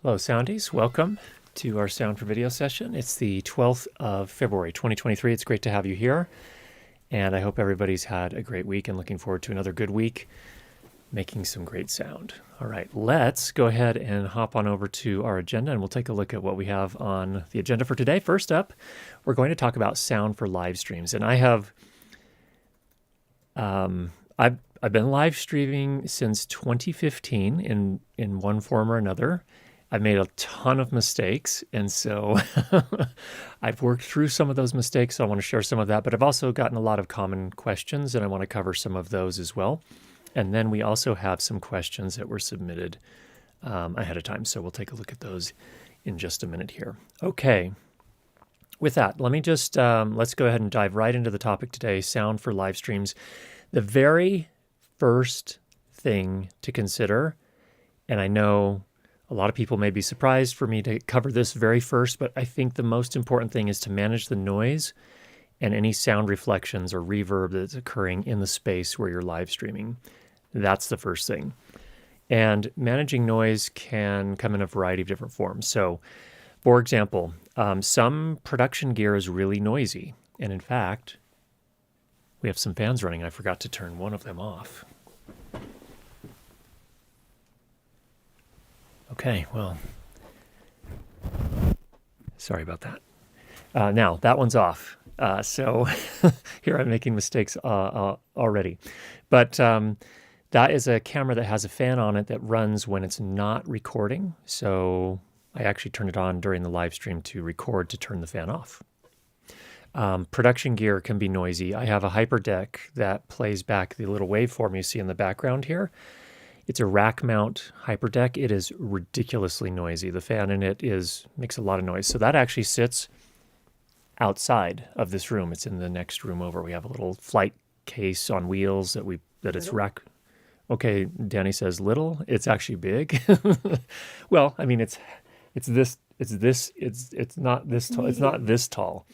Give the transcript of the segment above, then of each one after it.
Hello, Soundies. Welcome to our Sound for Video session. It's the 12th of February, 2023. It's great to have you here, and I hope everybody's had a great week and looking forward to another good week making some great sound. All right, let's go ahead and hop on over to our agenda, and we'll take a look at what we have on the agenda for today. First up, we're going to talk about sound for live streams, and I have I've been live streaming since 2015 in one form or another. I've made a ton of mistakes, and so I've worked through some of those mistakes, so I want to share some of that, but I've also gotten a lot of common questions, and I want to cover some of those as well. And then we also have some questions that were submitted ahead of time, so we'll take a look at those in just a minute here. Okay, with that, let me just, let's go ahead and dive right into the topic today, sound for live streams. The very first thing to consider, and I know a lot of people may be surprised for me to cover this very first, but I think the most important thing is to manage the noise and any sound reflections or reverb that's occurring in the space where you're live streaming. That's the first thing. And managing noise can come in a variety of different forms. So, for example, some production gear is really noisy. And in fact, we have some fans running. I forgot to turn one of them off. Okay, well, sorry about that. Now, that one's off. So here I'm making mistakes already. But that is a camera that has a fan on it that runs when it's not recording. So I actually turned it on during the live stream to record to turn the fan off. Production gear can be noisy. I have a hyperdeck that plays back the little waveform you see in the background here. It's a rack mount hyperdeck. It is ridiculously noisy. The fan in it makes a lot of noise. So that actually sits outside of this room. It's in the next room over. We have a little flight case on wheels that it's rack. Okay, Danny says little. It's actually big. Well, I mean it's not this tall. It's not this tall.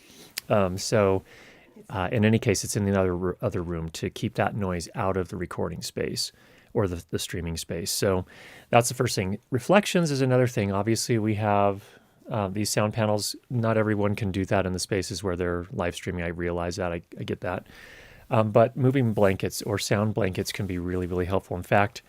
So in any case, it's in the other room to keep that noise out of the recording space or the streaming space. So that's the first thing. Reflections is another thing. Obviously, we have these sound panels. Not everyone can do that in the spaces where they're live streaming. I realize that. I get that. But moving blankets or sound blankets can be really, really helpful. In fact,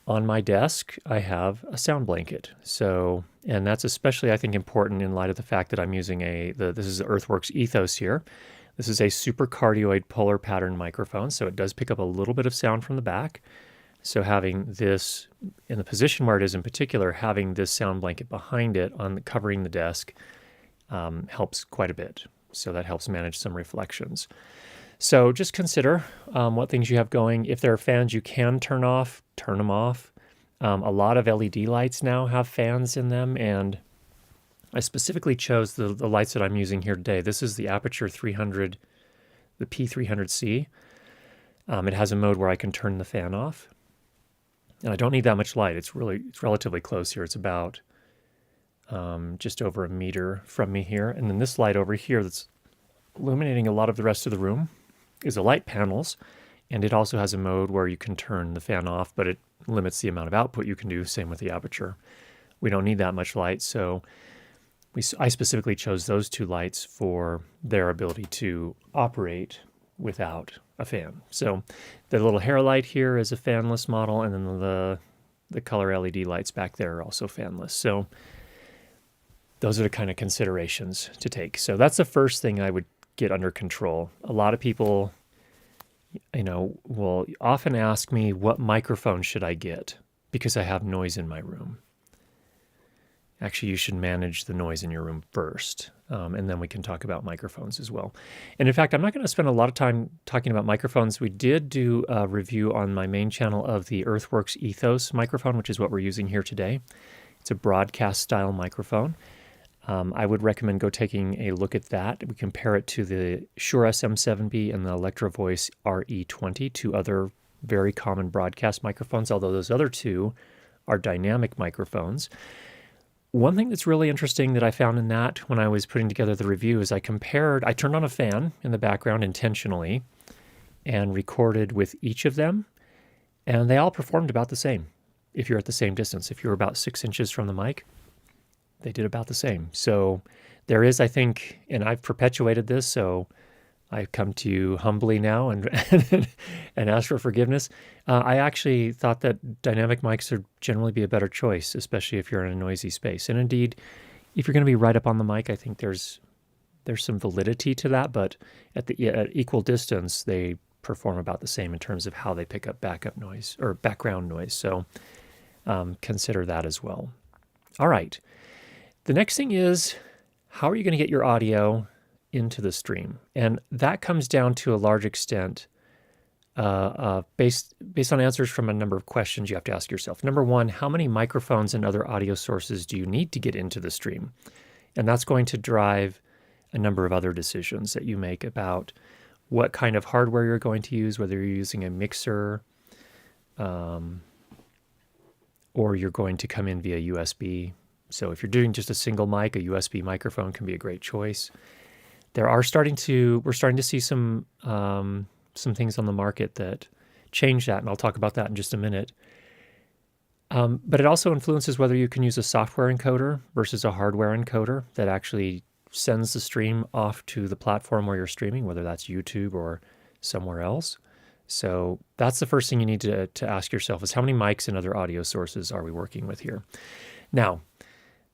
on my desk, I have a sound blanket. So, and that's especially, I think, important in light of the fact that I'm using this is the Earthworks Ethos here. This is a super cardioid polar pattern microphone, so it does pick up a little bit of sound from the back. So having this, in the position where it is in particular, having this sound blanket behind it covering the desk helps quite a bit. So that helps manage some reflections. So just consider what things you have going. If there are fans you can turn off, turn them off. A lot of LED lights now have fans in them, and I specifically chose the lights that I'm using here today. This is the Aperture 300, the P300C. It has a mode where I can turn the fan off. And I don't need that much light. It's relatively close here. It's about just over a meter from me here. And then this light over here that's illuminating a lot of the rest of the room is the light panels. And it also has a mode where you can turn the fan off, but it limits the amount of output you can do. Same with the Aperture. We don't need that much light, so I specifically chose those two lights for their ability to operate without a fan. So the little hair light here is a fanless model, and then the color LED lights back there are also fanless. So those are the kind of considerations to take. So that's the first thing I would get under control. A lot of people, will often ask me, what microphone should I get? Because I have noise in my room. Actually, you should manage the noise in your room first, and then we can talk about microphones as well. And in fact, I'm not going to spend a lot of time talking about microphones. We did do a review on my main channel of the Earthworks Ethos microphone, which is what we're using here today. It's a broadcast-style microphone. I would recommend go taking a look at that. We compare it to the Shure SM7B and the Electro Voice RE20, two other very common broadcast microphones, although those other two are dynamic microphones. One thing that's really interesting that I found in that when I was putting together the review is I turned on a fan in the background intentionally and recorded with each of them, and they all performed about the same if you're at the same distance. If you're about 6 inches from the mic, they did about the same. So there is, I think, and I've perpetuated this, so I come to you humbly now and and ask for forgiveness. I actually thought that dynamic mics would generally be a better choice, especially if you're in a noisy space. And indeed, if you're going to be right up on the mic, I think there's some validity to that, but at equal distance, they perform about the same in terms of how they pick up backup noise or background noise. So consider that as well. All right. The next thing is, how are you going to get your audio into the stream? And that comes down to a large extent based on answers from a number of questions you have to ask yourself. Number one, how many microphones and other audio sources do you need to get into the stream? And that's going to drive a number of other decisions that you make about what kind of hardware you're going to use, whether you're using a mixer or you're going to come in via USB. So if you're doing just a single mic, a USB microphone can be a great choice. We're starting to see some things on the market that change that, and I'll talk about that in just a minute. But it also influences whether you can use a software encoder versus a hardware encoder that actually sends the stream off to the platform where you're streaming, whether that's YouTube or somewhere else. So that's the first thing you need to ask yourself is how many mics and other audio sources are we working with here? Now,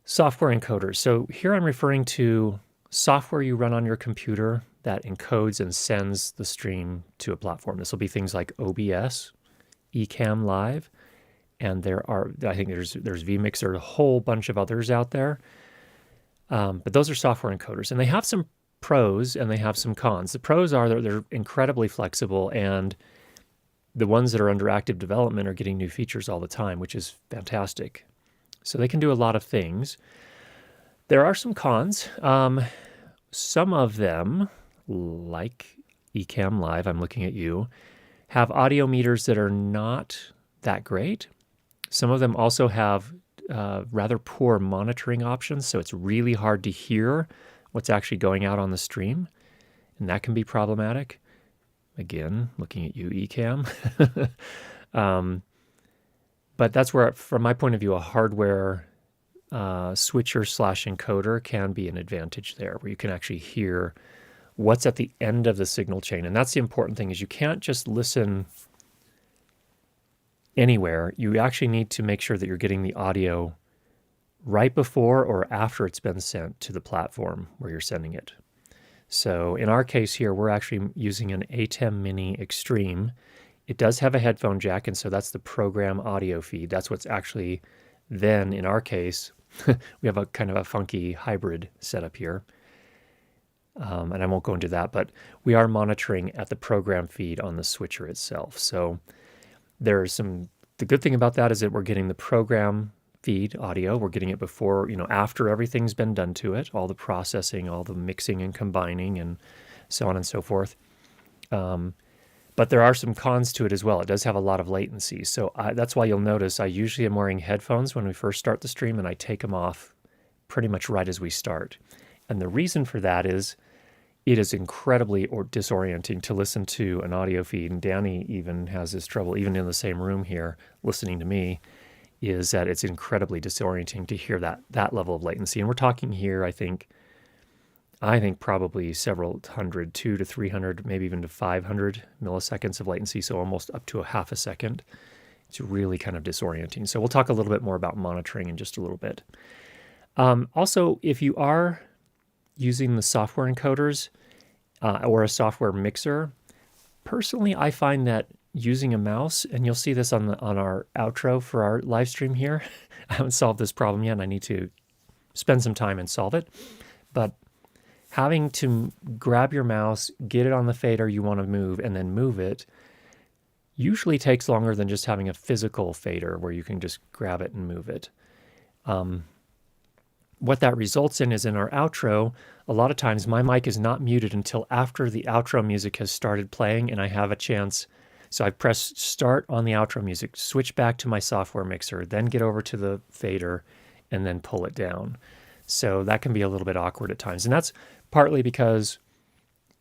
software encoders. So here I'm referring to software you run on your computer that encodes and sends the stream to a platform. This will be things like OBS, Ecamm Live, and I think there's vMixer, a whole bunch of others out there. But those are software encoders, and they have some pros and they have some cons. The pros are that they're incredibly flexible, and the ones that are under active development are getting new features all the time, which is fantastic. So they can do a lot of things. There are some cons. Some of them, like Ecamm Live, I'm looking at you, have audio meters that are not that great. Some of them also have rather poor monitoring options, so it's really hard to hear what's actually going out on the stream, and that can be problematic. Again, looking at you, Ecamm. But that's where, from my point of view, a hardware switcher / encoder can be an advantage there, where you can actually hear what's at the end of the signal chain. And that's the important thing, is you can't just listen anywhere. You actually need to make sure that you're getting the audio right before or after it's been sent to the platform where you're sending it. So in our case here, we're actually using an ATEM Mini Extreme. It does have a headphone jack, and so that's the program audio feed. That's what's actually then, in our case, we have a kind of a funky hybrid setup here. And I won't go into that, but we are monitoring at the program feed on the switcher itself. So the good thing about that is that we're getting the program feed audio. We're getting it before, after everything's been done to it, all the processing, all the mixing and combining and so on and so forth. But there are some cons to it as well. It does have a lot of latency. So that's why you'll notice I usually am wearing headphones when we first start the stream, and I take them off pretty much right as we start. And the reason for that is it is incredibly disorienting to listen to an audio feed. And Danny even has this trouble, even in the same room here, listening to me, is that it's incredibly disorienting to hear that level of latency. And we're talking here, I think probably several hundred, 200 to 300, maybe even to 500 milliseconds of latency, so almost up to a half a second. It's really kind of disorienting. So we'll talk a little bit more about monitoring in just a little bit. Also, if you are using the software encoders or a software mixer, personally, I find that using a mouse, and you'll see this on our outro for our live stream here. I haven't solved this problem yet, and I need to spend some time and solve it. But having to grab your mouse, get it on the fader you want to move, and then move it usually takes longer than just having a physical fader where you can just grab it and move it. What that results in is, in our outro, a lot of times my mic is not muted until after the outro music has started playing and I have a chance. So I press start on the outro music, switch back to my software mixer, then get over to the fader, and then pull it down. So that can be a little bit awkward at times. And that's partly because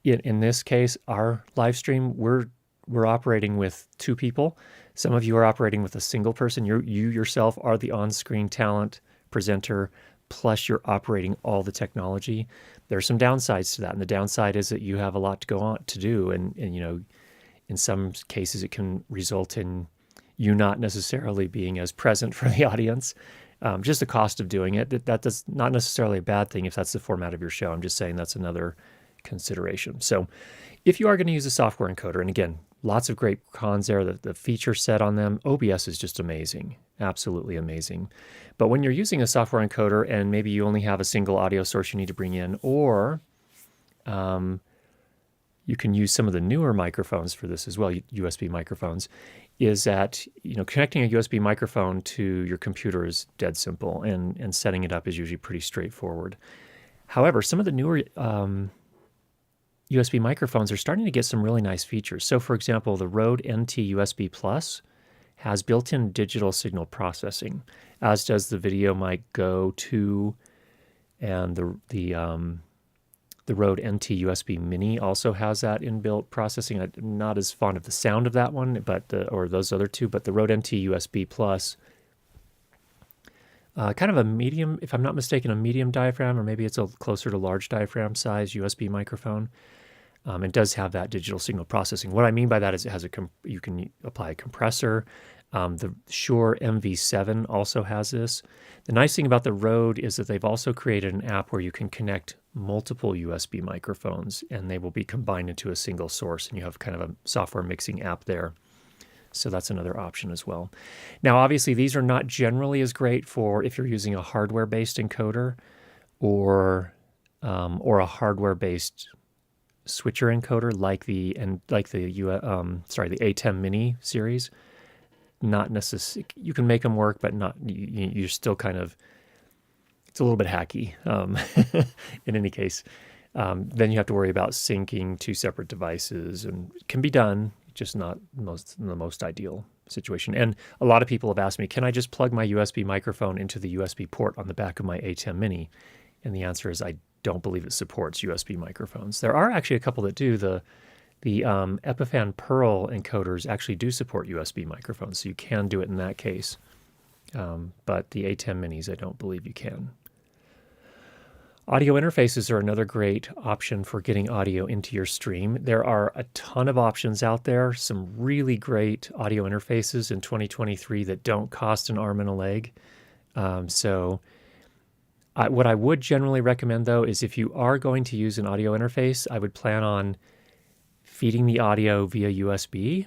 in this case, our live stream, we're operating with two people. Some of you are operating with a single person. You yourself are the on-screen talent presenter, plus you're operating all the technology, there are some downsides to that. And the downside is that you have a lot to go on to do. And you know, in some cases, it can result in you not necessarily being as present for the audience. Just the cost of doing it. That's not necessarily a bad thing if that's the format of your show. I'm just saying that's another consideration. So if you are going to use a software encoder, and again, lots of great cons there, the feature set on them, OBS is just amazing, absolutely amazing. But when you're using a software encoder and maybe you only have a single audio source you need to bring in, or you can use some of the newer microphones for this as well, USB microphones, is that, you know, connecting a USB microphone to your computer is dead simple, and setting it up is usually pretty straightforward. However, some of the newer USB microphones are starting to get some really nice features. So for example, the Rode NT USB Plus has built-in digital signal processing, as does the Video Mic Go 2, and the Rode NT USB Mini also has that inbuilt processing. I'm not as fond of the sound of that one, but or those other two, but the Rode NT USB Plus, kind of a medium, if I'm not mistaken, a medium diaphragm, or maybe it's a closer to large diaphragm size USB microphone. It does have that digital signal processing. What I mean by that is it has you can apply a compressor. The Shure MV7 also has this. The nice thing about the Rode is that they've also created an app where you can connect multiple USB microphones, and they will be combined into a single source, and you have kind of a software mixing app there. So that's another option as well. Now, obviously, these are not generally as great for if you're using a hardware-based encoder or a hardware-based switcher encoder like the A10 Mini series. Not necessarily, you can make them work, but not. You're still kind of, it's a little bit hacky. In any case, then you have to worry about syncing two separate devices, and it can be done, just not the most ideal situation. And a lot of people have asked me, can I just plug my USB microphone into the USB port on the back of my A10 Mini? And the answer is I don't believe it supports USB microphones. There are actually a couple that do. The Epiphan Pearl encoders actually do support USB microphones, so you can do it in that case. But the A10 Minis, I don't believe you can. Audio interfaces are another great option for getting audio into your stream. There are a ton of options out there, some really great audio interfaces in 2023 that don't cost an arm and a leg. What I would generally recommend, though, is if you are going to use an audio interface, I would plan on feeding the audio via USB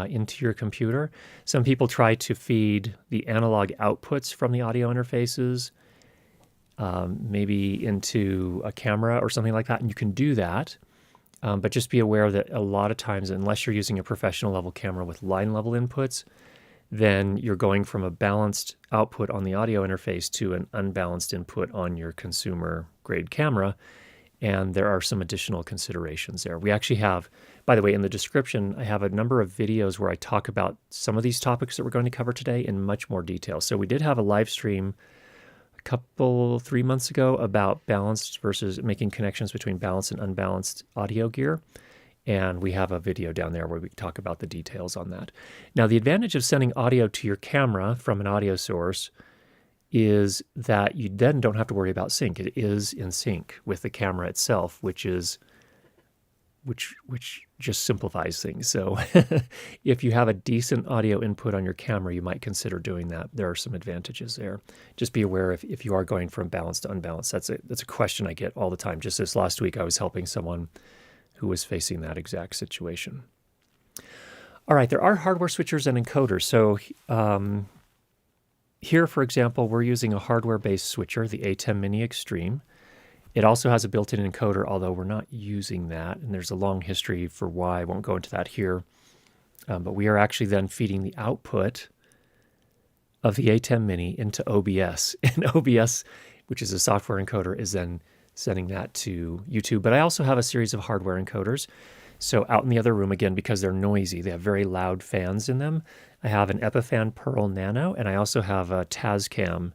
into your computer. Some people try to feed the analog outputs from the audio interfaces maybe into a camera or something like that, and you can do that. But just be aware that a lot of times, unless you're using a professional level camera with line level inputs, then you're going from a balanced output on the audio interface to an unbalanced input on your consumer grade camera. And there are some additional considerations there. We actually have, by the way, in the description, I have a number of videos where I talk about some of these topics that we're going to cover today in much more detail. So we did have a live stream 3 months ago about balanced versus making connections between balanced and unbalanced audio gear. And we have a video down there where we talk about the details on that. Now, the advantage of sending audio to your camera from an audio source is that you then don't have to worry about sync. It is in sync with the camera itself, which just simplifies things. So if you have a decent audio input on your camera, you might consider doing that. There are some advantages there. Just be aware if you are going from balanced to unbalanced. That's a question I get all the time. Just this last week, I was helping someone who was facing that exact situation. All right, there are hardware switchers and encoders. So here, for example, we're using a hardware-based switcher, the A10 Mini Extreme. It also has a built-in encoder, although we're not using that, and there's a long history for why. I won't go into that here. But we are actually then feeding the output of the A10 Mini into OBS. And OBS, which is a software encoder, is then sending that to YouTube. But I also have a series of hardware encoders. So out in the other room, again, because they're noisy, they have very loud fans in them. I have an Epiphan Pearl Nano, and I also have a Tascam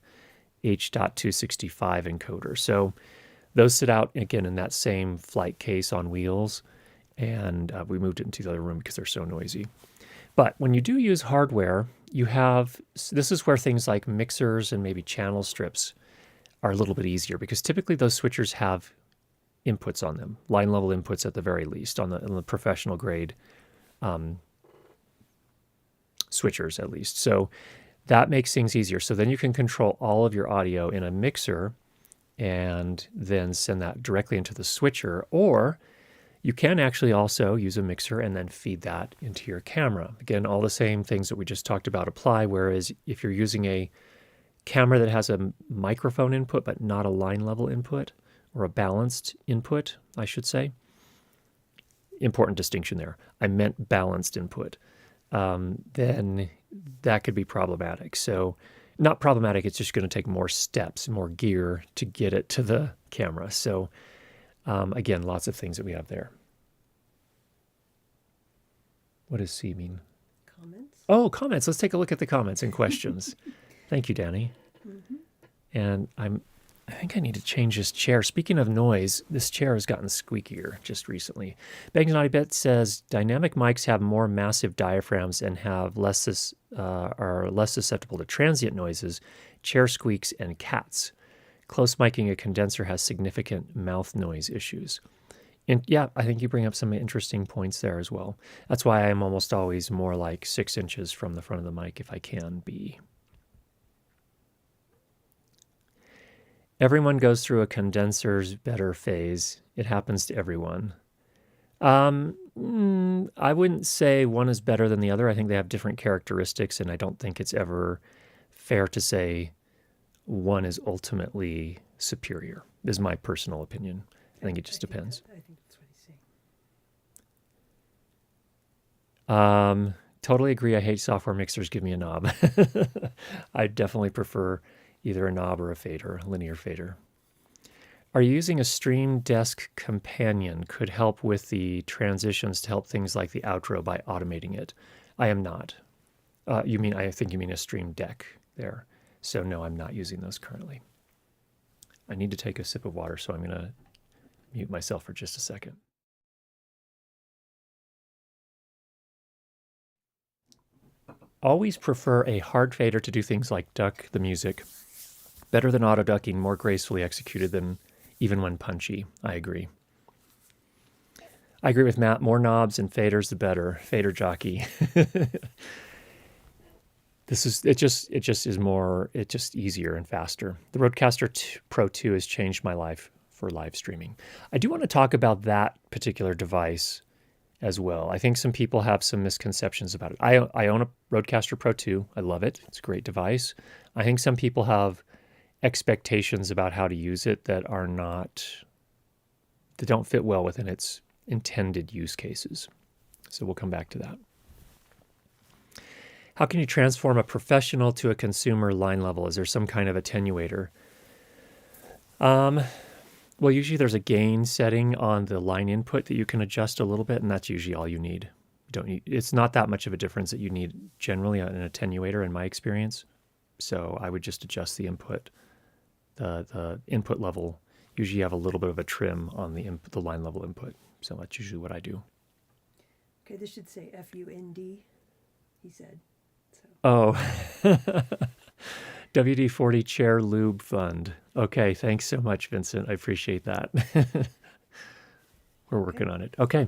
H.265 encoder. So those sit out, again, in that same flight case on wheels, and we moved it into the other room because they're so noisy. But when you do use hardware, you have, this is where things like mixers and maybe channel strips are a little bit easier because typically those switchers have inputs on them, line level inputs at the very least, on the professional grade switchers at least. So that makes things easier. So then you can control all of your audio in a mixer and then send that directly into the switcher, or you can actually also use a mixer and then feed that into your camera. Again, all the same things that we just talked about apply, whereas if you're using a camera that has a microphone input but not a line level input, or a balanced input, I should say. Important distinction there. I meant balanced input. Then that could be problematic. So not problematic, it's just going to take more steps, more gear to get it to the camera. So again, lots of things that we have there. What does C mean? Comments. Oh, comments. Let's take a look at the comments and questions. Thank you, Danny. And I think I need to change this chair. Speaking of noise, this chair has gotten squeakier just recently. Bangs Naughty Bet says dynamic mics have more massive diaphragms and have are less susceptible to transient noises, chair squeaks, and cats. Close miking a condenser has significant mouth noise issues. And yeah, I think you bring up some interesting points there as well. That's why I'm almost always more like 6 inches from the front of the mic if I can be. Everyone goes through a condenser's better phase. It happens to everyone. I wouldn't say one is better than the other. I think they have different characteristics, and I don't think it's ever fair to say one is ultimately superior, is my personal opinion. I think it just depends. I think that's what he's saying. Totally agree. I hate software mixers. Give me a knob. I definitely prefer either a knob or a fader, a linear fader. Are you using a StreamDecks companion? Could help with the transitions to help things like the outro by automating it. I am not. I think you mean a Stream Deck there. So no, I'm not using those currently. I need to take a sip of water, so I'm going to mute myself for just a second. Always prefer a hard fader to do things like duck the music. Better than auto ducking, more gracefully executed than even when punchy. I agree. I agree with Matt. More knobs and faders, the better. Fader jockey. It just is easier and faster. The RODECaster Pro II has changed my life for live streaming. I do want to talk about that particular device as well. I think some people have some misconceptions about it. I own a RODECaster Pro II. I love it. It's a great device. I think some people have expectations about how to use it that don't fit well within its intended use cases. So we'll come back to that. How can you transform a professional to a consumer line level? Is there some kind of attenuator? Well, usually there's a gain setting on the line input that you can adjust a little bit, and that's usually all you need. It's not that much of a difference that you need generally an attenuator in my experience. So I would just adjust the input. The input level, usually you have a little bit of a trim on the line level input. So that's usually what I do. Okay, this should say FUND, he said. So. Oh, WD-40 Chair Lube Fund. Okay, thanks so much, Vincent. I appreciate that. We're working on it. Okay,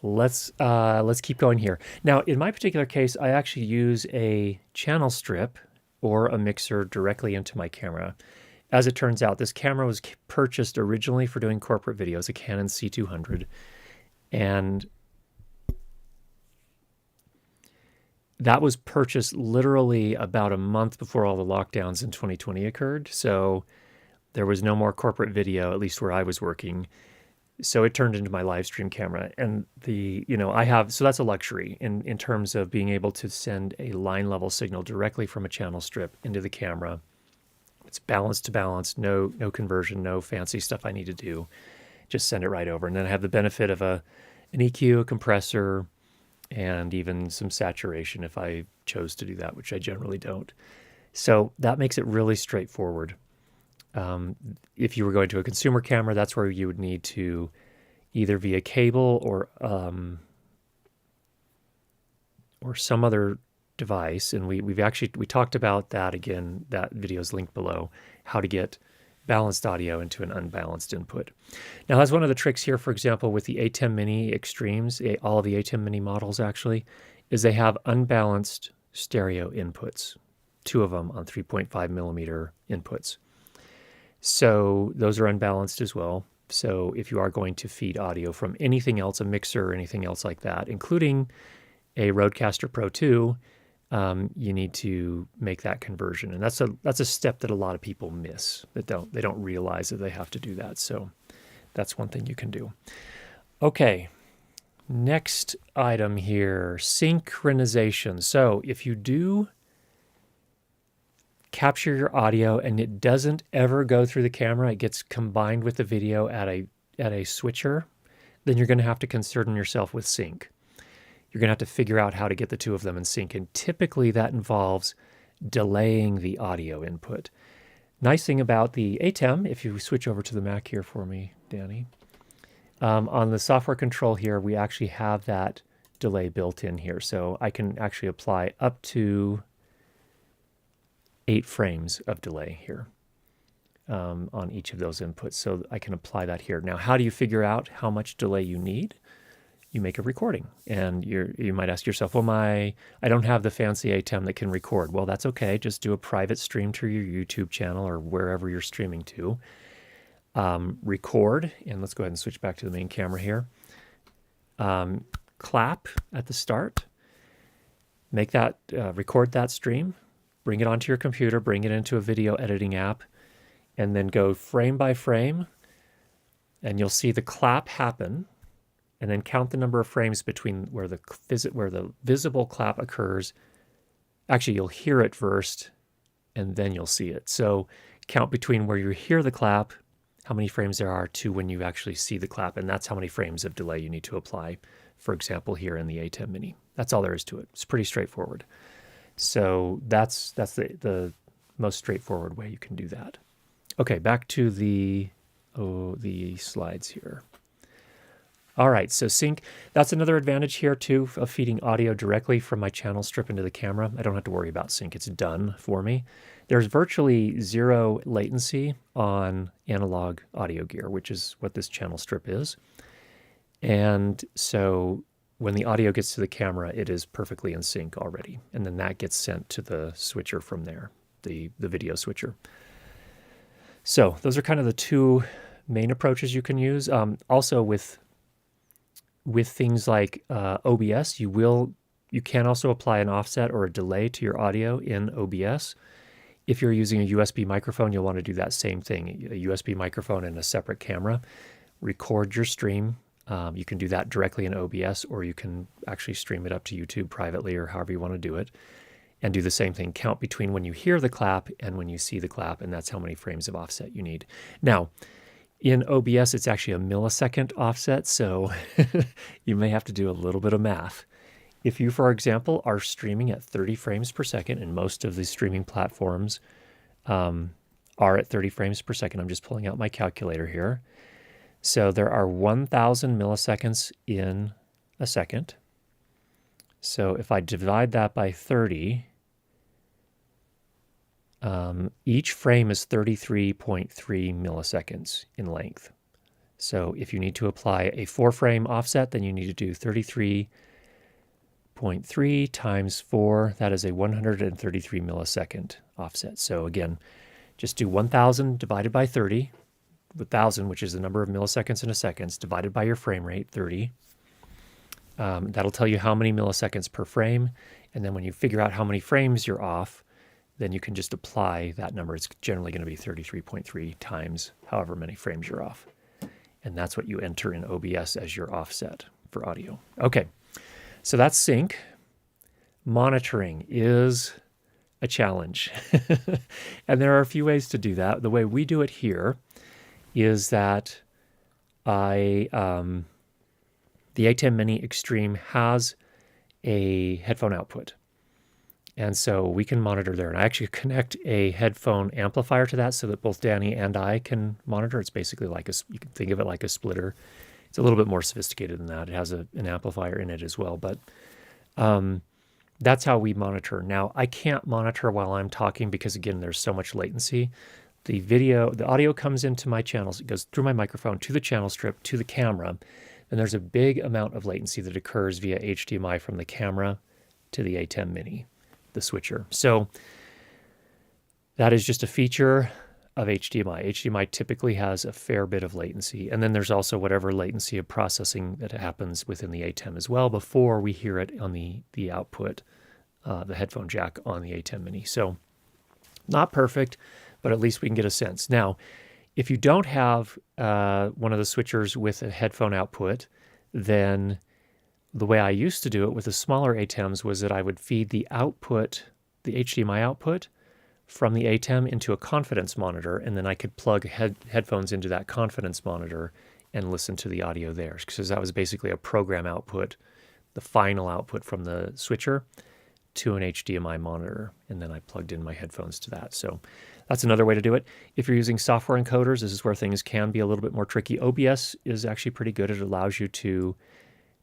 let's keep going here. Now, in my particular case, I actually use a channel strip or a mixer directly into my camera. As it turns out, this camera was purchased originally for doing corporate videos, a Canon C200, and that was purchased literally about a month before all the lockdowns in 2020 occurred. So there was no more corporate video, at least where I was working. So it turned into my live stream camera. And so that's a luxury in terms of being able to send a line level signal directly from a channel strip into the camera. It's balance to balance, no conversion, no fancy stuff I need to do. Just send it right over. And then I have the benefit of an EQ, a compressor, and even some saturation if I chose to do that, which I generally don't. So that makes it really straightforward. If you were going to a consumer camera, that's where you would need to either via cable or some other device. And we talked about that again. That video is linked below. How to get balanced audio into an unbalanced input. Now, that's one of the tricks here, for example, with the Ecamm Mini Extremes, all of the Ecamm Mini models actually, is they have unbalanced stereo inputs, 2 of them on 3.5 millimeter inputs. So those are unbalanced as well. So if you are going to feed audio from anything else, a mixer or anything else like that, including a RODECaster Pro II, you need to make that conversion. And that's a step that a lot of people miss, that they don't realize that they have to do that. So that's one thing you can do. Okay, next item here, synchronization. So if you do capture your audio and it doesn't ever go through the camera, it gets combined with the video at a switcher, then you're going to have to concern yourself with sync. You're going to have to figure out how to get the 2 of them in sync, and typically that involves delaying the audio input. Nice thing about the Ecamm, if you switch over to the Mac here for me, Danny, on the software control here, we actually have that delay built in here, so I can actually apply up to 8 frames of delay here on each of those inputs, so I can apply that here. Now, how do you figure out how much delay you need? You make a recording, and you might ask yourself, well, I don't have the fancy Ecamm that can record. Well, that's okay. Just do a private stream to your YouTube channel or wherever you're streaming to. Record, and let's go ahead and switch back to the main camera here. Clap at the start. Make that, record that stream, bring it onto your computer, bring it into a video editing app, and then go frame by frame, and you'll see the clap happen. And then count the number of frames between where the visible clap occurs. Actually, you'll hear it first, and then you'll see it. So count between where you hear the clap, how many frames there are, to when you actually see the clap, and that's how many frames of delay you need to apply, for example, here in the Ecamm Mini. That's all there is to it. It's pretty straightforward. So that's the most straightforward way you can do that. Okay, back to the slides here. All right, so sync, that's another advantage here too of feeding audio directly from my channel strip into the camera. I don't have to worry about sync, it's done for me. There's virtually 0 latency on analog audio gear, which is what this channel strip is. And so when the audio gets to the camera, it is perfectly in sync already. And then that gets sent to the switcher from there, the video switcher. So those are kind of the 2 main approaches you can use. Also with things like OBS, you can also apply an offset or a delay to your audio in OBS. If you're using a USB microphone, you'll want to do that same thing, a USB microphone and a separate camera. Record your stream. You can do that directly in OBS, or you can actually stream it up to YouTube privately or however you want to do it. And do the same thing, count between when you hear the clap and when you see the clap, and that's how many frames of offset you need. Now, in OBS, it's actually a millisecond offset, so you may have to do a little bit of math. If you, for example, are streaming at 30 frames per second, and most of the streaming platforms are at 30 frames per second, I'm just pulling out my calculator here. So there are 1,000 milliseconds in a second. So if I divide that by 30, each frame is 33.3 milliseconds in length. So if you need to apply a 4-frame offset, then you need to do 33.3 times 4. That is a 133 millisecond offset. So again, just do 1,000 divided by 30, 1,000, which is the number of milliseconds in a second, divided by your frame rate, 30. That'll tell you how many milliseconds per frame. And then when you figure out how many frames you're off, then you can just apply that number. It's generally going to be 33.3 times however many frames you're off. And that's what you enter in OBS as your offset for audio. Okay, so that's sync. Monitoring is a challenge. And there are a few ways to do that. The way we do it here is that the Ecamm Mini Extreme has a headphone output. And so we can monitor there. And I actually connect a headphone amplifier to that so that both Danny and I can monitor. It's basically like you can think of it like a splitter. It's a little bit more sophisticated than that. It has an amplifier in it as well. But that's how we monitor. Now, I can't monitor while I'm talking because, again, there's so much latency. the audio comes into my channels. It goes through my microphone to the channel strip to the camera. And there's a big amount of latency that occurs via HDMI from the camera to the ATEM Mini, the switcher. So that is just a feature of HDMI. HDMI typically has a fair bit of latency. And then there's also whatever latency of processing that happens within the ATEM as well before we hear it on the output, the headphone jack on the ATEM Mini. So not perfect, but at least we can get a sense. Now, if you don't have one of the switchers with a headphone output, then the way I used to do it with the smaller ATEMs was that I would feed the output, the HDMI output, from the ATEM into a confidence monitor, and then I could plug headphones into that confidence monitor and listen to the audio there, because that was basically a program output, the final output from the switcher to an HDMI monitor, and then I plugged in my headphones to that. So that's another way to do it. If you're using software encoders, this is where things can be a little bit more tricky. OBS is actually pretty good. It allows you to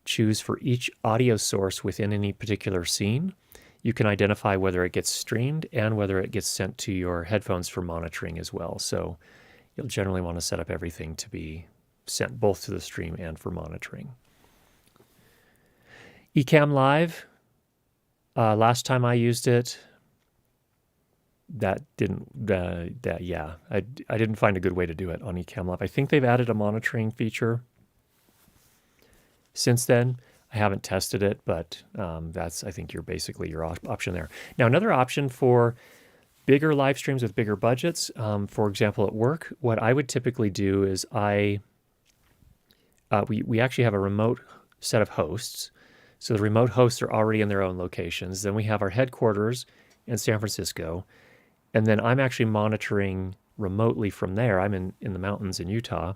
choose for each audio source within any particular scene. You can identify whether it gets streamed and whether it gets sent to your headphones for monitoring as well. So you'll generally want to set up everything to be sent both to the stream and for monitoring. Ecamm Live, last time I used it, I didn't find a good way to do it on Ecamm Live. I think they've added a monitoring feature since then. I haven't tested it, but that's, I think, basically your option there. Now, another option for bigger live streams with bigger budgets, for example, at work, what I would typically do is we actually have a remote set of hosts. So the remote hosts are already in their own locations. Then we have our headquarters in San Francisco. And then I'm actually monitoring remotely from there. I'm in the mountains in Utah.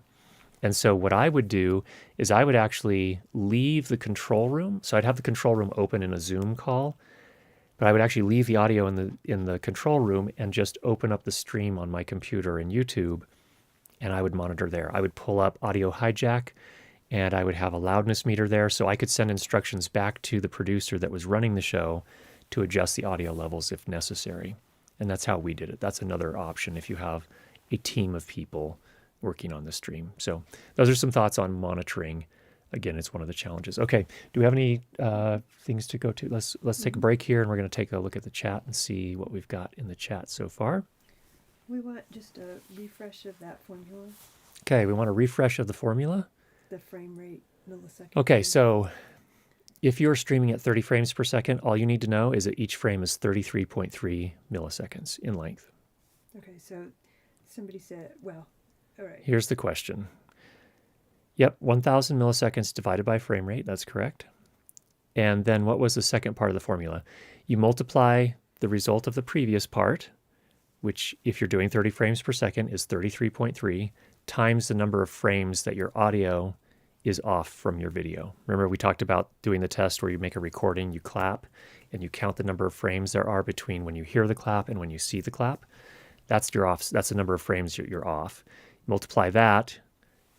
And so what I would do is I would actually leave the control room. So I'd have the control room open in a Zoom call, but I would actually leave the audio in the control room and just open up the stream on my computer in YouTube, and I would monitor there. I would pull up audio hijack, and I would have a loudness meter there, so I could send instructions back to the producer that was running the show to adjust the audio levels if necessary. And that's how we did it. That's another option if you have a team of people working on the stream. So those are some thoughts on monitoring. Again, it's one of the challenges. Okay, do we have any things to go to? Let's take a break here, and we're going to take a look at the chat and see what we've got in the chat so far. We want just a refresh of that formula. Okay, we want a refresh of the formula. The frame rate millisecond. Okay, so if you're streaming at 30 frames per second, all you need to know is that each frame is 33.3 milliseconds in length. Okay, so somebody said, well, all right. Here's the question. Yep, 1,000 milliseconds divided by frame rate. That's correct. And then what was the second part of the formula? You multiply the result of the previous part, which if you're doing 30 frames per second is 33.3, times the number of frames that your audio is off from your video. Remember, we talked about doing the test where you make a recording, you clap, and you count the number of frames there are between when you hear the clap and when you see the clap. That's your off. That's the number of frames you're off. Multiply that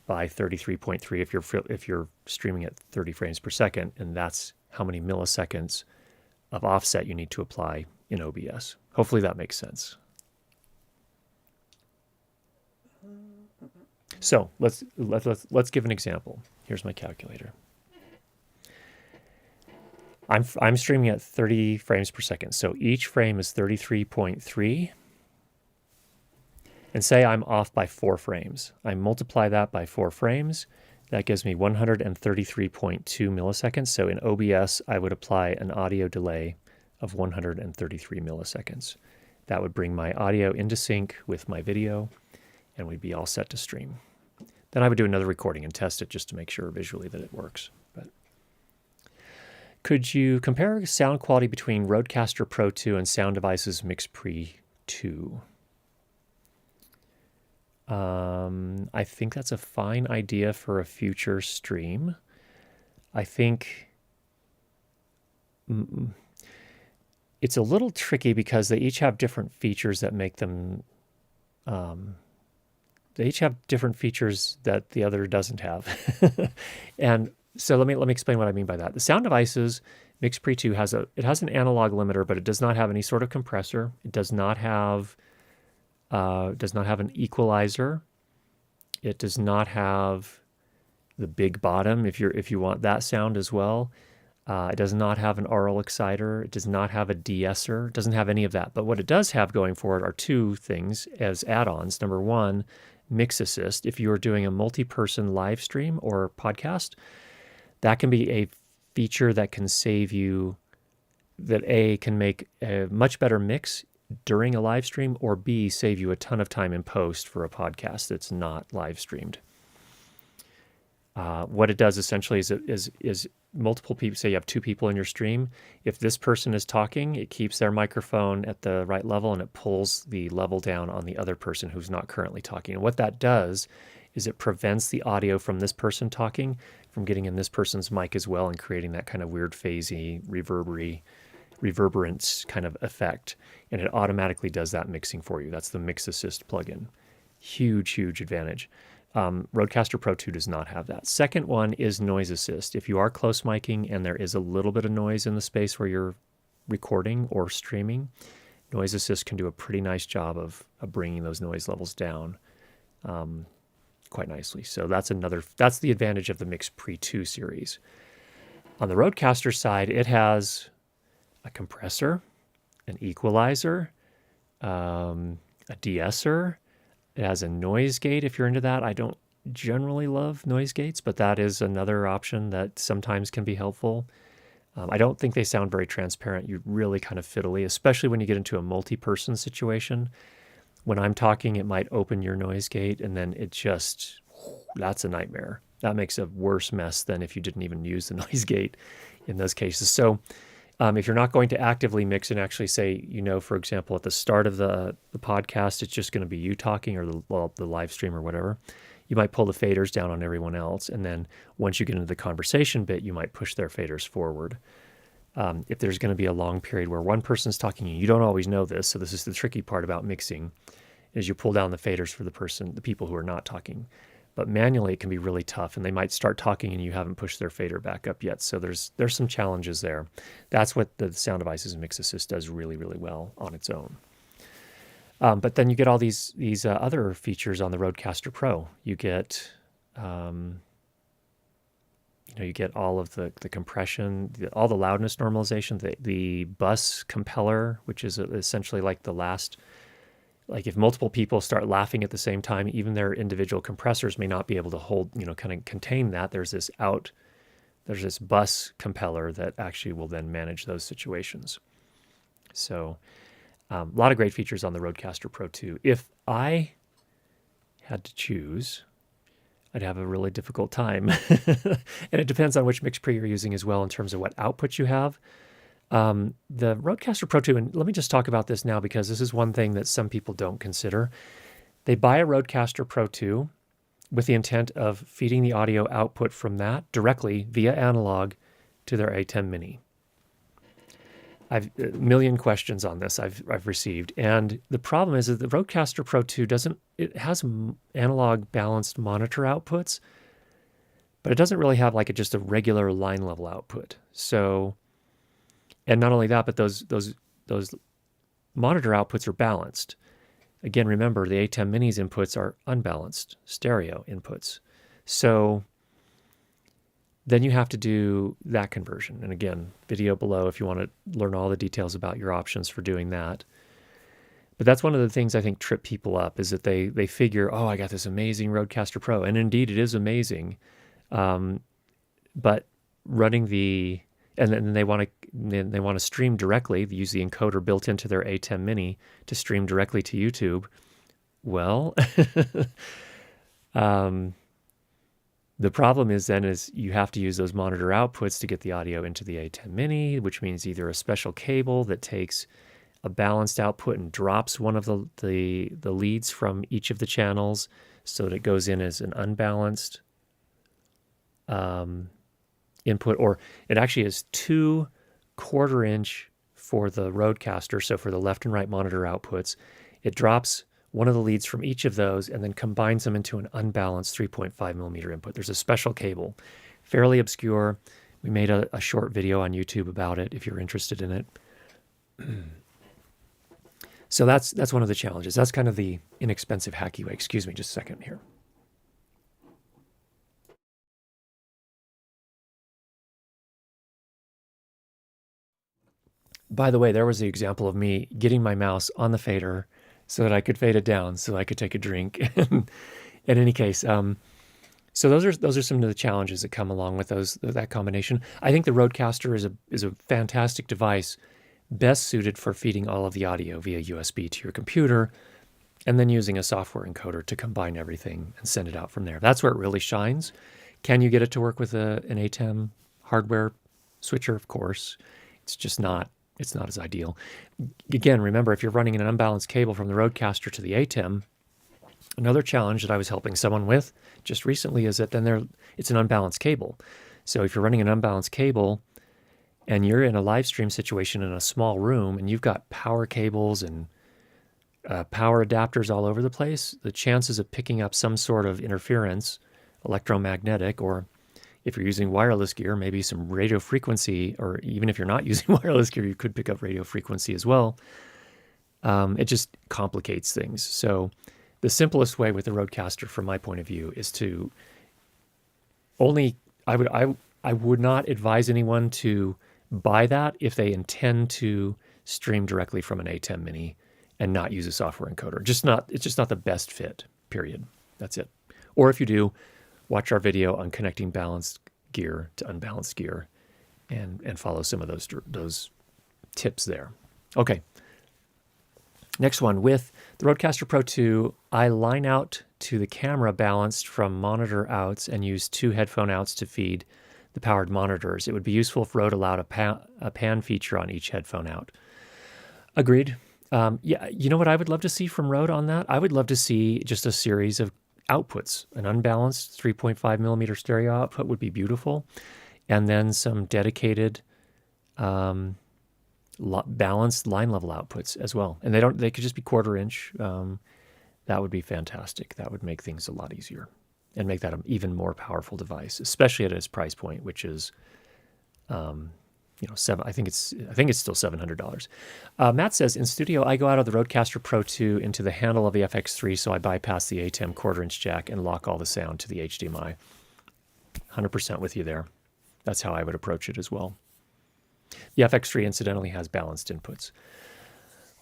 by 33.3 if you're streaming at 30 frames per second, and that's how many milliseconds of offset you need to apply in OBS. Hopefully that makes sense. So let's give an example. Here's my calculator. I'm streaming at 30 frames per second, so each frame is 33.3. And say I'm off by 4 frames. I multiply that by 4 frames. That gives me 133.2 milliseconds. So in OBS, I would apply an audio delay of 133 milliseconds. That would bring my audio into sync with my video, and we'd be all set to stream. Then I would do another recording and test it just to make sure visually that it works. But could you compare sound quality between RODECaster Pro II and SoundDevices MixPre 2? I think that's a fine idea for a future stream. I think it's a little tricky because they each have different features that make them, they each have different features that the other doesn't have. And so let me explain what I mean by that. The SoundDevices MixPre 2 has an analog limiter, but it does not have any sort of compressor. It does not have does not have an equalizer. It does not have the big bottom if you want that sound as well. It does not have an aural exciter. It does not have a de-esser. It doesn't have any of that. But what it does have going for it are two things as add-ons. Number one, MixAssist. If you are doing a multi-person live stream or podcast, that can be a feature that can save you, that A, can make a much better mix during a live stream, or B, save you a ton of time in post for a podcast that's not live streamed. What it does essentially is multiple people, say you have two people in your stream. If this person is talking, it keeps their microphone at the right level and it pulls the level down on the other person who's not currently talking. And what that does is it prevents the audio from this person talking from getting in this person's mic as well and creating that kind of weird phasey, reverberance kind of effect. And it automatically does that mixing for you. That's the MixAssist plugin. Huge advantage. RODECaster Pro II does not have that. Second one is NoiseAssist. If you are close miking and there is a little bit of noise in the space where you're recording or streaming, NoiseAssist can do a pretty nice job of bringing those noise levels down quite nicely. So that's the advantage of the Mix Pre 2 series. On the RODECaster side, it has a compressor, an equalizer, a de-esser. It has a noise gate if you're into that. I don't generally love noise gates, but that is another option that sometimes can be helpful. I don't think they sound very transparent. You're really kind of fiddly, especially when you get into a multi-person situation. When I'm talking, it might open your noise gate, and then that's a nightmare. That makes a worse mess than if you didn't even use the noise gate in those cases. So if you're not going to actively mix and actually say, for example, at the start of the podcast, it's just going to be you talking or the live stream or whatever, you might pull the faders down on everyone else. And then once you get into the conversation bit, you might push their faders forward. If there's going to be a long period where one person's talking and you don't always know this, so this is the tricky part about mixing, is you pull down the faders for the people who are not talking. But manually, it can be really tough, and they might start talking and you haven't pushed their fader back up yet. So there's some challenges there. That's what the SoundDevices MixAssist does really well on its own. But then you get all these other features on the RODECaster Pro. You get you get all of the compression, all the loudness normalization, the bus compeller, which is essentially like the last. Like if multiple people start laughing at the same time, even their individual compressors may not be able to hold, kind of contain that. There's this bus compeller that actually will then manage those situations. So a lot of great features on the RODECaster Pro II. If I had to choose, I'd have a really difficult time. And it depends on which mix pre you're using as well in terms of what output you have. The RODECaster Pro II, and let me just talk about this now because this is one thing that some people don't consider. They buy a RODECaster Pro II with the intent of feeding the audio output from that directly via analog to their A10 Mini. I've a million questions on this I've received, and the problem is that the RODECaster Pro II it has analog balanced monitor outputs, but it doesn't really have just a regular line level output. So. And not only that, but those monitor outputs are balanced. Again, remember, the A10 Mini's inputs are unbalanced stereo inputs. So then you have to do that conversion. And again, video below if you want to learn all the details about your options for doing that. But that's one of the things I think trip people up is that they figure, I got this amazing RODECaster Pro. And indeed, it is amazing. But running and then they want to stream directly, use the encoder built into their A10 Mini to stream directly to YouTube. Well, the problem is you have to use those monitor outputs to get the audio into the A10 Mini, which means either a special cable that takes a balanced output and drops one of the leads from each of the channels so that it goes in as an unbalanced input, or it actually is 2 1/4-inch for the RODECaster, so for the left and right monitor outputs. It drops one of the leads from each of those and then combines them into an unbalanced 3.5 millimeter input. There's a special cable, fairly obscure. We made a short video on YouTube about it if you're interested in it. So that's one of the challenges. That's kind of the inexpensive hacky way. Excuse me, just a second here. By the way, there was the example of me getting my mouse on the fader so that I could fade it down so I could take a drink. In any case, so those are some of the challenges that come along with that combination. I think the RODECaster is a fantastic device, best suited for feeding all of the audio via USB to your computer, and then using a software encoder to combine everything and send it out from there. That's where it really shines. Can you get it to work with an ATEM hardware switcher? Of course. It's just not. It's not as ideal. Again, remember, if you're running an unbalanced cable from the RODECaster to the ATEM, another challenge that I was helping someone with just recently is that it's an unbalanced cable. So if you're running an unbalanced cable and you're in a live stream situation in a small room and you've got power cables and power adapters all over the place, the chances of picking up some sort of interference, electromagnetic, or if you're using wireless gear, maybe some radio frequency, or even if you're not using wireless gear, you could pick up radio frequency as well. It just complicates things. So the simplest way with the RODECaster, from my point of view, is to I would not advise anyone to buy that if they intend to stream directly from an ATEM Mini and not use a software encoder. It's just not the best fit, period. That's it. Or if you do, watch our video on connecting balanced gear to unbalanced gear and follow some of those tips there. Okay. Next one, with the RODECaster Pro II, I line out to the camera balanced from monitor outs and use 2 headphone outs to feed the powered monitors. It would be useful if Rode allowed a pan feature on each headphone out. Agreed. Yeah, you know what I would love to see from Rode on that? I would love to see just a series of outputs. An unbalanced 3.5 millimeter stereo output would be beautiful. And then some dedicated balanced line level outputs as well. And they could just be 1/4 inch. That would be fantastic. That would make things a lot easier and make that an even more powerful device, especially at its price point, which is, I think it's still $700. Matt says, in studio, I go out of the RODECaster Pro II into the handle of the FX3, so I bypass the ATEM 1/4 inch jack and lock all the sound to the HDMI. 100% with you there. That's how I would approach it as well. The FX3 incidentally has balanced inputs.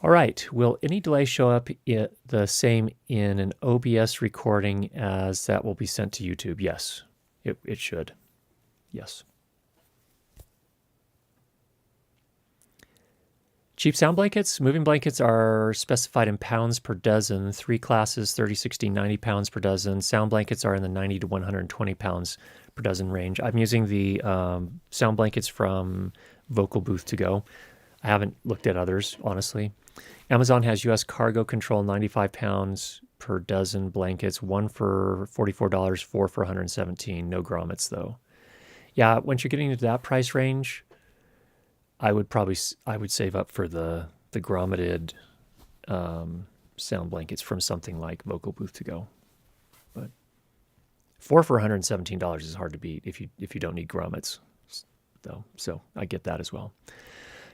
All right, will any delay show up the same in an OBS recording as that will be sent to YouTube? Yes, it should. Yes. Cheap sound blankets. Moving blankets are specified in pounds per dozen. 3 classes, 30, 60, 90 pounds per dozen. Sound blankets are in the 90 to 120 pounds per dozen range. I'm using the sound blankets from Vocal Booth to Go. I haven't looked at others, honestly. Amazon has U.S. cargo control, 95 pounds per dozen blankets, 1 for $44, 4 for $117. No grommets, though. Yeah, once you're getting into that price range, I would save up for the grommeted sound blankets from something like Vocal Booth to Go. But 4 for $117 is hard to beat if you don't need grommets, though. So I get that as well.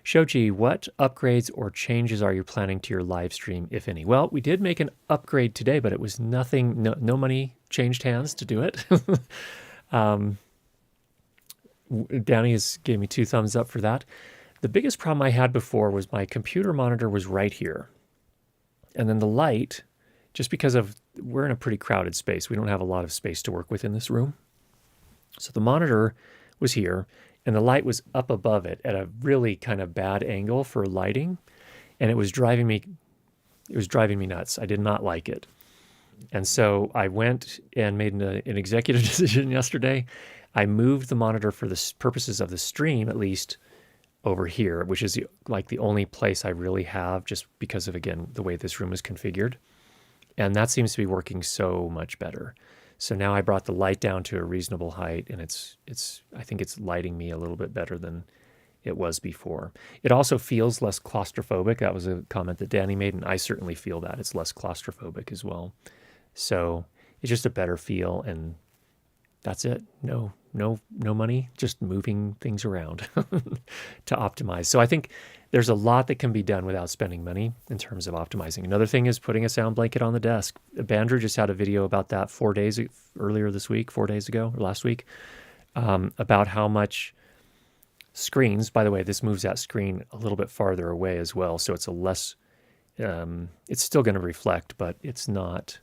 Shoji, what upgrades or changes are you planning to your live stream, if any? Well, we did make an upgrade today, but it was nothing. No money changed hands to do it. Danny gave me 2 thumbs up for that. The biggest problem I had before was my computer monitor was right here. And then the light, just because we're in a pretty crowded space. We don't have a lot of space to work with in this room. So the monitor was here, and the light was up above it at a really kind of bad angle for lighting. And it was driving me nuts. I did not like it. And so I went and made an executive decision yesterday. I moved the monitor for the purposes of the stream, at least, over here, which is the only place I really have, just because of, again, the way this room is configured. And that seems to be working so much better. So now I brought the light down to a reasonable height, and I think it's lighting me a little bit better than it was before. It also feels less claustrophobic. That was a comment that Danny made, and I certainly feel that. It's less claustrophobic as well. So it's just a better feel, and That's it. No money, just moving things around to optimize. So I think there's a lot that can be done without spending money in terms of optimizing. Another thing is putting a sound blanket on the desk. Bandrew just had a video about that 4 days earlier this week, 4 days ago or last week, about how much screens. By the way, this moves that screen a little bit farther away as well, so it's a less. It's still going to reflect, but it's not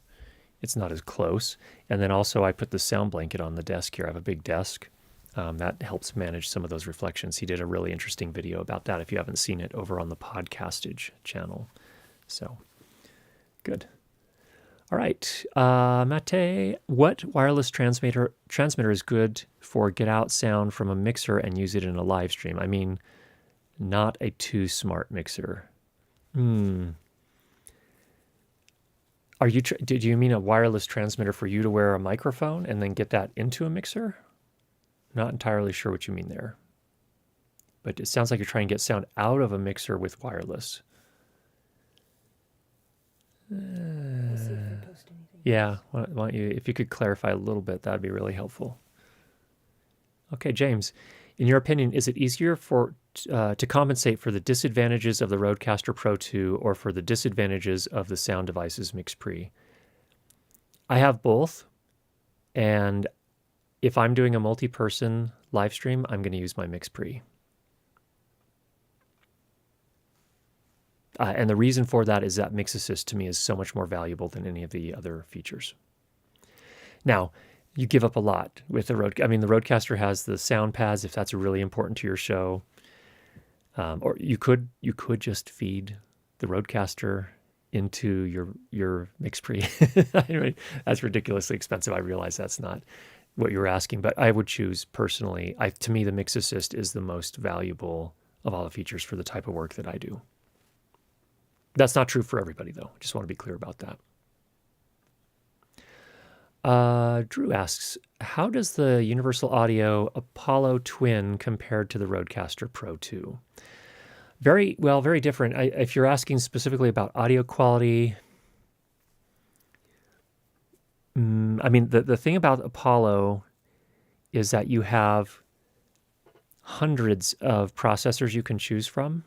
as close. And then also I put the sound blanket on the desk here. I have a big desk. That helps manage some of those reflections. He did a really interesting video about that if you haven't seen it over on the Podcastage channel. So, good. All right. Mate, what wireless transmitter is good for get out sound from a mixer and use it in a live stream? I mean, not a too smart mixer. Did you mean a wireless transmitter for you to wear a microphone and then get that into a mixer? Not entirely sure what you mean there. But it sounds like you're trying to get sound out of a mixer with wireless. We'll see if they post anything. Yeah, why don't you, if you could clarify a little bit, that'd be really helpful. Okay, James, in your opinion, is it easier to compensate for the disadvantages of the RODECaster Pro II or for the disadvantages of the SoundDevices Mix Pre? I have both, and if I'm doing a multi-person live stream, I'm going to use my Mix Pre. And the reason for that is that MixAssist to me is so much more valuable than any of the other features. Now, you give up a lot with the Rode. I mean, the RODECaster has the sound pads if that's really important to your show. Or you could just feed the RODECaster into your Mix Pre. Anyway, that's ridiculously expensive. I realize that's not what you're asking, but I would choose personally. To me, the MixAssist is the most valuable of all the features for the type of work that I do. That's not true for everybody, though. Just want to be clear about that. Drew asks, how does the Universal Audio Apollo Twin compare to the RODECaster Pro II? Very different. If you're asking specifically about audio quality, I mean, the thing about Apollo is that you have hundreds of processors you can choose from.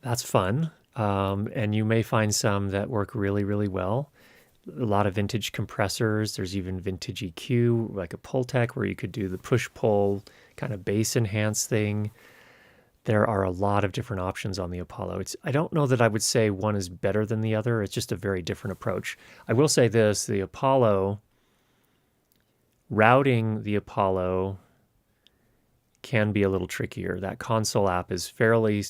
That's fun. And you may find some that work really, really well. A lot of vintage compressors. There's even vintage EQ, like a Pultec, where you could do the push-pull kind of bass enhance thing. There are a lot of different options on the Apollo. I don't know that I would say one is better than the other. It's just a very different approach. I will say this, the Apollo, routing the Apollo can be a little trickier. That console app is fairly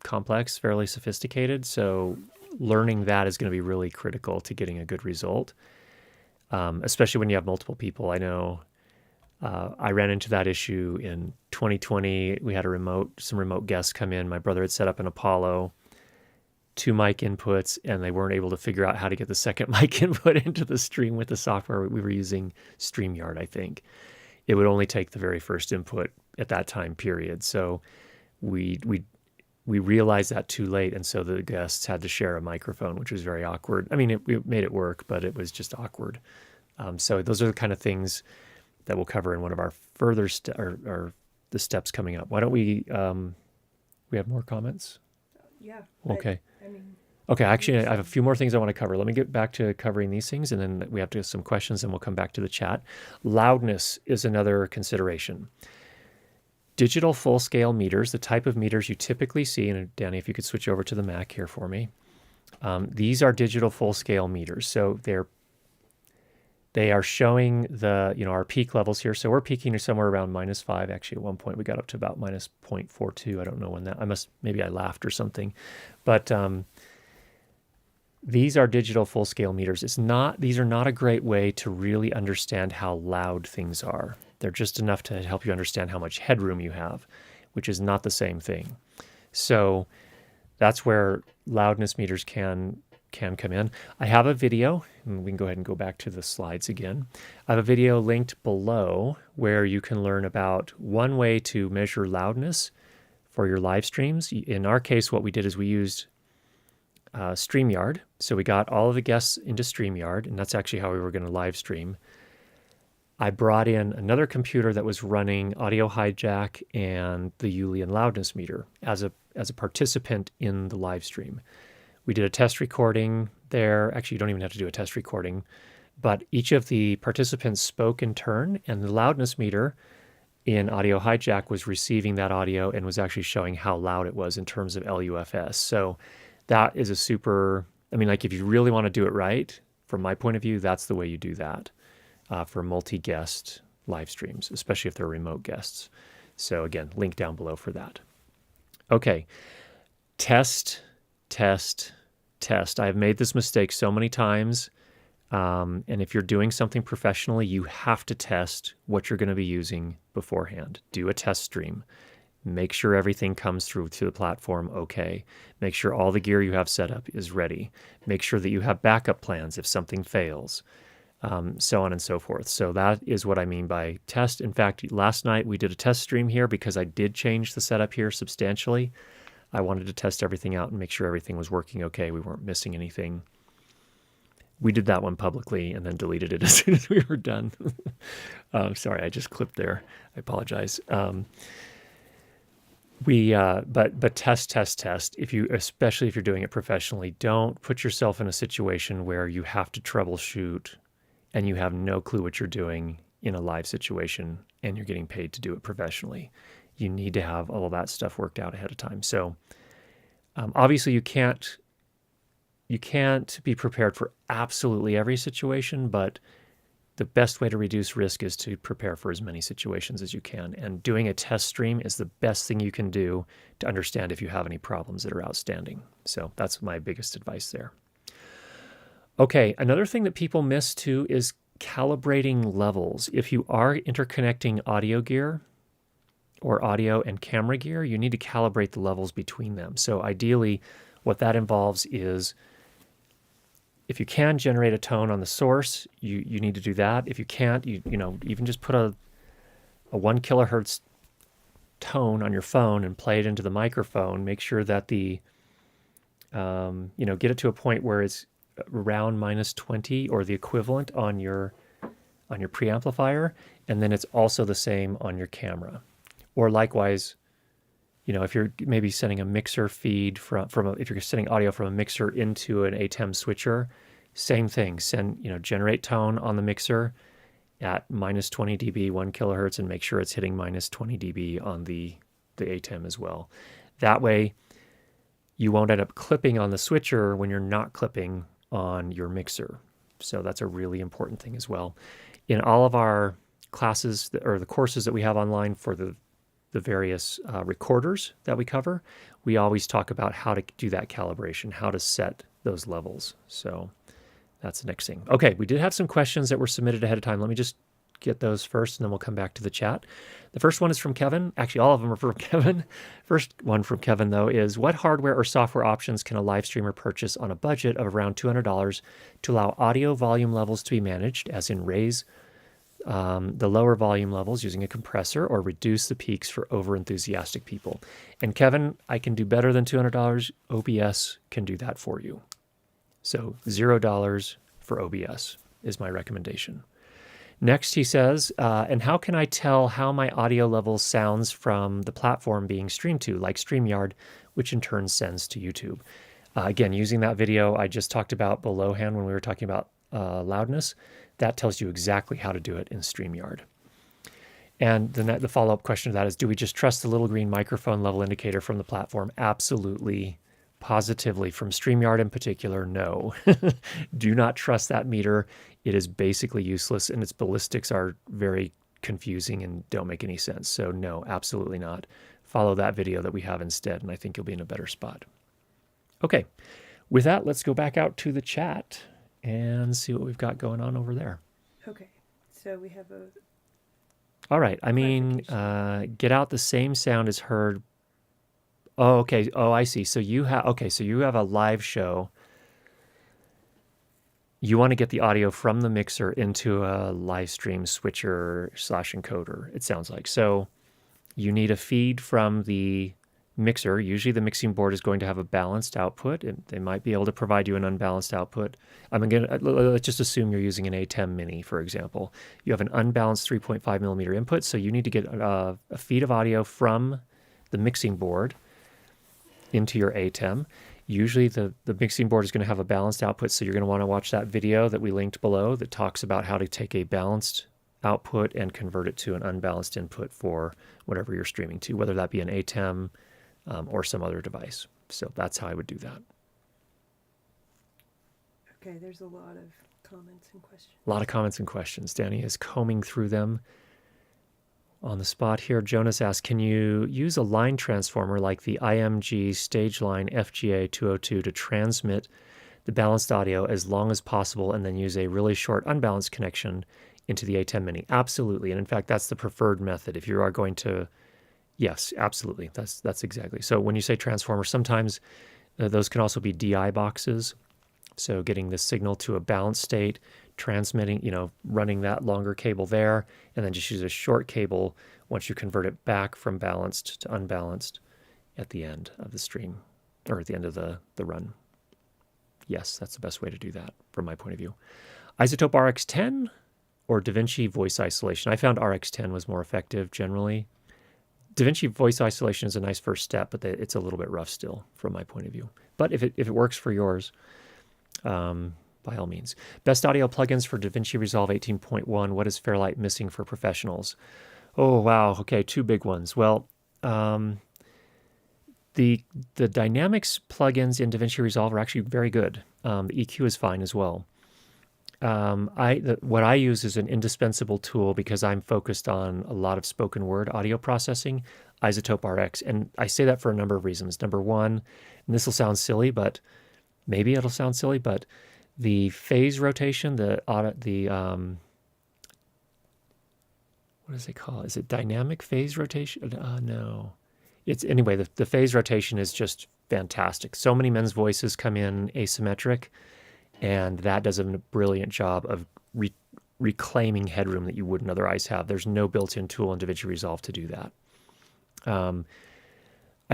complex, fairly sophisticated, so learning that is going to be really critical to getting a good result, especially when you have multiple people. I know I ran into that issue in 2020. We had some remote guests come in. My brother had set up an Apollo, 2 mic inputs, and they weren't able to figure out how to get the second mic input into the stream with the software. We were using StreamYard, I think. It would only take the very first input at that time period. So we realized that too late, and so the guests had to share a microphone, which was very awkward. I mean, it made it work, but it was just awkward. So those are the kind of things that we'll cover in one of our further or the steps coming up. Why don't we have more comments? Yeah. Okay. I mean, Okay, actually, I have a few more things I want to cover. Let me get back to covering these things, and then we have to get some questions, and we'll come back to the chat. Loudness is another consideration. Digital full-scale meters, the type of meters you typically see, and Danny, if you could switch over to the Mac here for me. These are digital full-scale meters, so they are showing our peak levels here. So we're peaking somewhere around -5. Actually, at one point we got up to about -0.42. I don't know when maybe I laughed or something, but these are digital full-scale meters. These are not a great way to really understand how loud things are. They're just enough to help you understand how much headroom you have, which is not the same thing. So that's where loudness meters can come in. I have a video, and we can go ahead and go back to the slides again. I have a video linked below where you can learn about one way to measure loudness for your live streams. In our case, what we did is we used StreamYard. So we got all of the guests into StreamYard, and that's actually how we were going to live stream. I brought in another computer that was running audio hijack and the Ulian loudness meter as a participant in the live stream. We did a test recording there. Actually, you don't even have to do a test recording, but each of the participants spoke in turn, and the loudness meter in audio hijack was receiving that audio and was actually showing how loud it was in terms of LUFS. So that is a super, I mean, like if you really want to do it right, from my point of view, that's the way you do that for multi-guest live streams, especially if they're remote guests. So again, link down below for that. Okay, test. I've made this mistake so many times. And if you're doing something professionally, you have to test what you're going to be using beforehand. Do a test stream. Make sure everything comes through to the platform okay. Make sure all the gear you have set up is ready. Make sure that you have backup plans if something fails, so on and so forth. So that is what I mean by test. In fact, last night we did a test stream here because I did change the setup here substantially. I wanted to test everything out and make sure everything was working okay. We weren't missing anything. We did that one publicly and then deleted it as soon as we were done. Sorry, I just clipped there. I apologize. But test. Especially if you're doing it professionally, don't put yourself in a situation where you have to troubleshoot and you have no clue what you're doing in a live situation and you're getting paid to do it professionally. You need to have all of that stuff worked out ahead of time. So obviously you can't be prepared for absolutely every situation, but the best way to reduce risk is to prepare for as many situations as you can. And doing a test stream is the best thing you can do to understand if you have any problems that are outstanding. So that's my biggest advice there. Okay, another thing that people miss too is calibrating levels. If you are interconnecting audio gear or audio and camera gear, you need to calibrate the levels between them. So ideally, what that involves is if you can generate a tone on the source, you need to do that. If you can't, you even just put a 1 kilohertz tone on your phone and play it into the microphone. Make sure that get it to a point where it's around -20 or the equivalent on your preamplifier, and then it's also the same on your camera. Or likewise, if you're maybe sending a mixer feed if you're sending audio from a mixer into an ATEM switcher, same thing. Generate tone on the mixer at -20 dB, 1 kilohertz, and make sure it's hitting -20 dB on the ATEM as well. That way, you won't end up clipping on the switcher when you're not clipping on your mixer. So that's a really important thing as well. In all of our classes or the courses that we have online for the various recorders that we cover, we always talk about how to do that calibration, how to set those levels. So that's the next thing. Okay, we did have some questions that were submitted ahead of time. Let me just get those first, and then we'll come back to the chat. The first one is from Kevin. Actually, all of them are from Kevin. First one from Kevin, though, is what hardware or software options can a live streamer purchase on a budget of around $200 to allow audio volume levels to be managed, as in raise the lower volume levels using a compressor or reduce the peaks for over-enthusiastic people? And Kevin, I can do better than $200. OBS can do that for you. So $0 for OBS is my recommendation. Next, he says, and how can I tell how my audio level sounds from the platform being streamed to, like StreamYard, which in turn sends to YouTube? Again, using that video I just talked about belowhand when we were talking about loudness, that tells you exactly how to do it in StreamYard. And the follow-up question to that is, do we just trust the little green microphone level indicator from the platform? Absolutely, positively. From StreamYard in particular, no. Do not trust that meter. It is basically useless, and its ballistics are very confusing and don't make any sense. So no, absolutely not. Follow that video that we have instead, and I think you'll be in a better spot. Okay, with that, let's go back out to the chat and see what we've got going on over there. Okay, so we have a... All right, I mean, get out the same sound as heard. Oh, okay. Oh, I see. So you have a live show. You want to get the audio from the mixer into a live stream switcher / encoder, it sounds like. So you need a feed from the mixer, usually the mixing board is going to have a balanced output. And they might be able to provide you an unbalanced output. Let's just assume you're using an ATEM Mini, for example. You have an unbalanced 3.5 millimeter input, so you need to get a feed of audio from the mixing board into your ATEM. Usually the mixing board is going to have a balanced output, so you're going to want to watch that video that we linked below that talks about how to take a balanced output and convert it to an unbalanced input for whatever you're streaming to, whether that be an ATEM or some other device. So that's how I would do that. Okay, there's a lot of comments and questions. A lot of comments and questions. Danny is combing through them on the spot here. Jonas asks, can you use a line transformer like the IMG stage line FGA 202 to transmit the balanced audio as long as possible and then use a really short unbalanced connection into the ATEM Mini? Absolutely. And in fact, that's the preferred method. If you are going to, yes, absolutely. That's exactly. So when you say transformer, sometimes those can also be DI boxes. So getting the signal to a balanced state, transmitting, running that longer cable there, and then just use a short cable once you convert it back from balanced to unbalanced at the end of the stream, or at the end of the run. Yes, that's the best way to do that from my point of view. iZotope RX10 or DaVinci Voice Isolation. I found RX10 was more effective generally. DaVinci Voice Isolation is a nice first step, but it's a little bit rough still from my point of view. But if it works for yours, by all means. Best audio plugins for DaVinci Resolve 18.1. What is Fairlight missing for professionals? Oh, wow. Okay, two big ones. Well, the dynamics plugins in DaVinci Resolve are actually very good. The EQ is fine as well. What I use is an indispensable tool because I'm focused on a lot of spoken word audio processing, iZotope RX. And I say that for a number of reasons. Number one, and this will sound silly, but maybe it'll sound silly, but the phase rotation, what does it call? Is it dynamic phase rotation? No. Anyway, the phase rotation is just fantastic. So many men's voices come in asymmetric, and that does a brilliant job of reclaiming headroom that you wouldn't otherwise have. There's no built-in tool in DaVinci Resolve to do that. I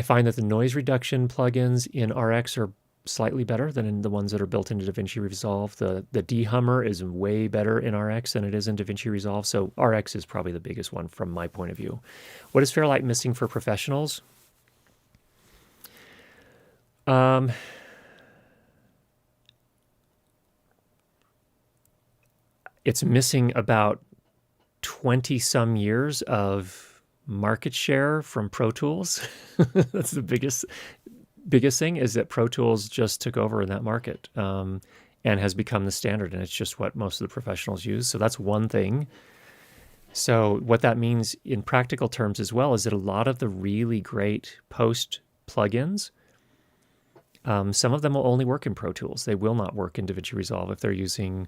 find that the noise reduction plugins in RX are slightly better than in the ones that are built into DaVinci Resolve. The dehummer is way better in RX than it is in DaVinci Resolve, so RX is probably the biggest one from my point of view. What is Fairlight missing for professionals? It's missing about 20-some years of market share from Pro Tools. That's the biggest thing, is that Pro Tools just took over in that market and has become the standard, and it's just what most of the professionals use. So that's one thing. So what that means in practical terms as well is that a lot of the really great post plugins, some of them will only work in Pro Tools. They will not work in DaVinci Resolve if they're using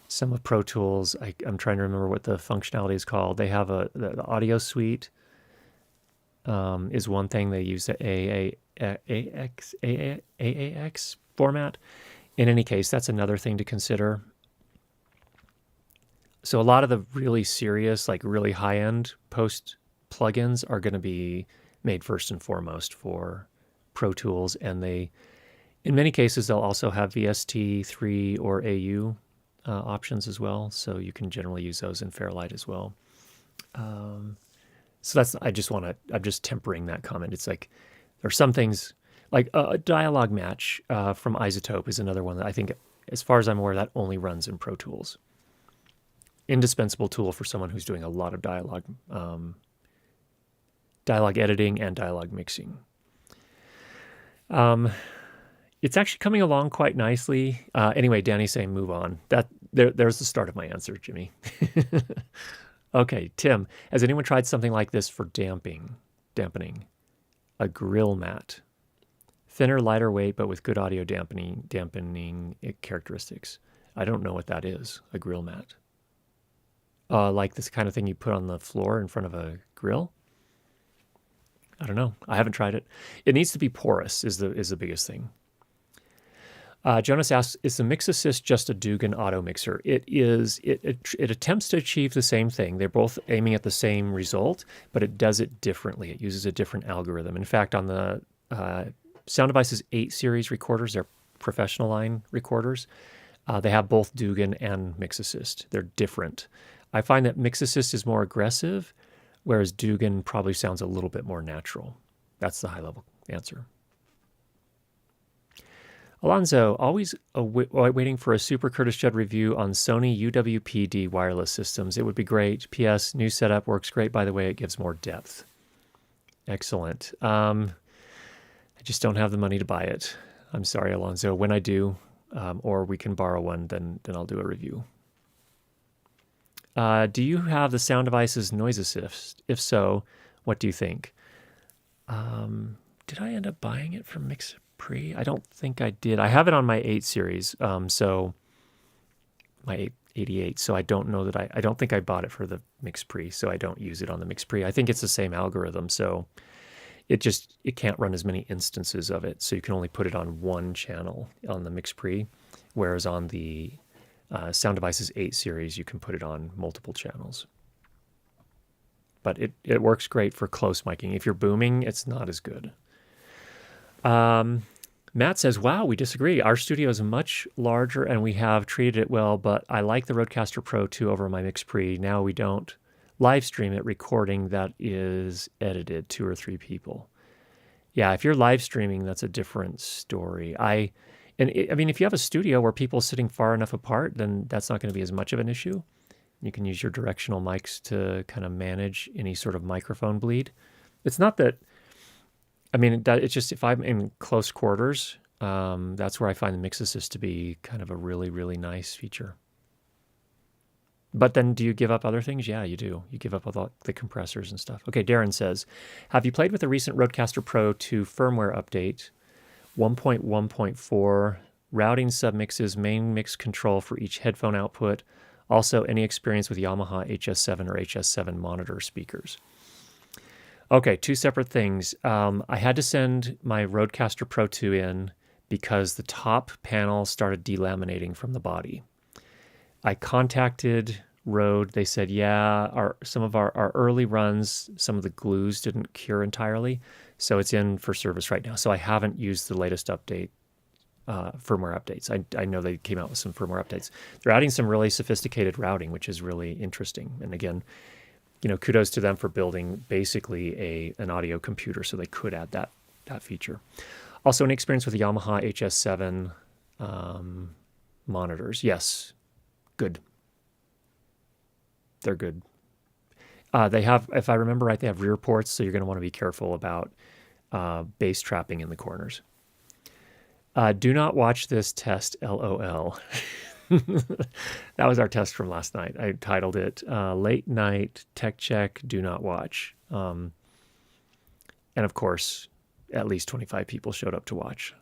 some of Pro Tools. I'm trying to remember what the functionality is called. They have the audio suite is one thing. They use the AAX format. In any case, that's another thing to consider. So a lot of the really serious, like really high-end post plugins are going to be made first and foremost for Pro Tools, and in many cases, they'll also have VST3 or AU options as well, so you can generally use those in Fairlight as well. So I'm just tempering that comment. It's like there are some things, like a dialogue match from iZotope is another one that I think, as far as I'm aware, that only runs in Pro Tools. Indispensable tool for someone who's doing a lot of dialogue editing and dialogue mixing. It's actually coming along quite nicely. Anyway, Danny's saying move on. There's the start of my answer, Jimmy. Okay, Tim, has anyone tried something like this for dampening? A grill mat. Thinner, lighter weight, but with good audio dampening characteristics. I don't know what that is, a grill mat. Like this kind of thing you put on the floor in front of a grill? I don't know. I haven't tried it. It needs to be porous is the biggest thing. Jonas asks, is the MixAssist just a Dugan Automixer? It is. It attempts to achieve the same thing. They're both aiming at the same result, but it does it differently. It uses a different algorithm. In fact, on the SoundDevices 8 series recorders, they're professional line recorders, they have both Dugan and MixAssist. They're different. I find that MixAssist is more aggressive, whereas Dugan probably sounds a little bit more natural. That's the high-level answer. Alonzo, always waiting for a Super Curtis Judd review on Sony UWP-D wireless systems. It would be great. P.S. New setup works great, by the way. It gives more depth. Excellent. I just don't have the money to buy it. I'm sorry, Alonzo. When I do, or we can borrow one, then I'll do a review. Do you have the SoundDevices NoiseAssist? If so, what do you think? Did I end up buying it from MixAssist? I don't think I did. I have it on my 8 series, so my 888. So I don't know that I don't think I bought it for the Mix Pre, so I don't use it on the Mix Pre. I think it's the same algorithm, so it can't run as many instances of it. So you can only put it on one channel on the Mix Pre, whereas on the SoundDevices 8 series, you can put it on multiple channels. But it works great for close miking. If you're booming, it's not as good. Matt says, wow, we disagree. Our studio is much larger and we have treated it well, but I like the RODECaster Pro II over my Mix Pre. Now we don't live stream it recording that is edited, 2 or 3 people. Yeah, if you're live streaming, that's a different story. I mean, if you have a studio where people are sitting far enough apart, then that's not going to be as much of an issue. You can use your directional mics to kind of manage any sort of microphone bleed. It's not that, I mean, it's just if I'm in close quarters, that's where I find the MixAssist to be kind of a really, really nice feature. But then do you give up other things? Yeah, you do. You give up all the compressors and stuff. Okay, Darren says, have you played with the recent RODECaster Pro II firmware update? 1.1.4, routing submixes, main mix control for each headphone output. Also, any experience with Yamaha HS7 or HS7 monitor speakers? Okay, 2 separate things. I had to send my RODECaster Pro II in because the top panel started delaminating from the body. I contacted Rode. They said, yeah, some of our early runs, some of the glues didn't cure entirely, so it's in for service right now. So I haven't used the latest update, firmware updates. I know they came out with some firmware updates. They're adding some really sophisticated routing, which is really interesting. And again, kudos to them for building basically an audio computer, so they could add that feature. Also, an experience with the Yamaha HS7 monitors. Yes, good. They're good. They have, if I remember right, they have rear ports, so you're going to want to be careful about bass trapping in the corners. Do not watch this test, LOL. That was our test from last night. I titled it Late Night Tech Check, Do Not Watch. And of course, at least 25 people showed up to watch.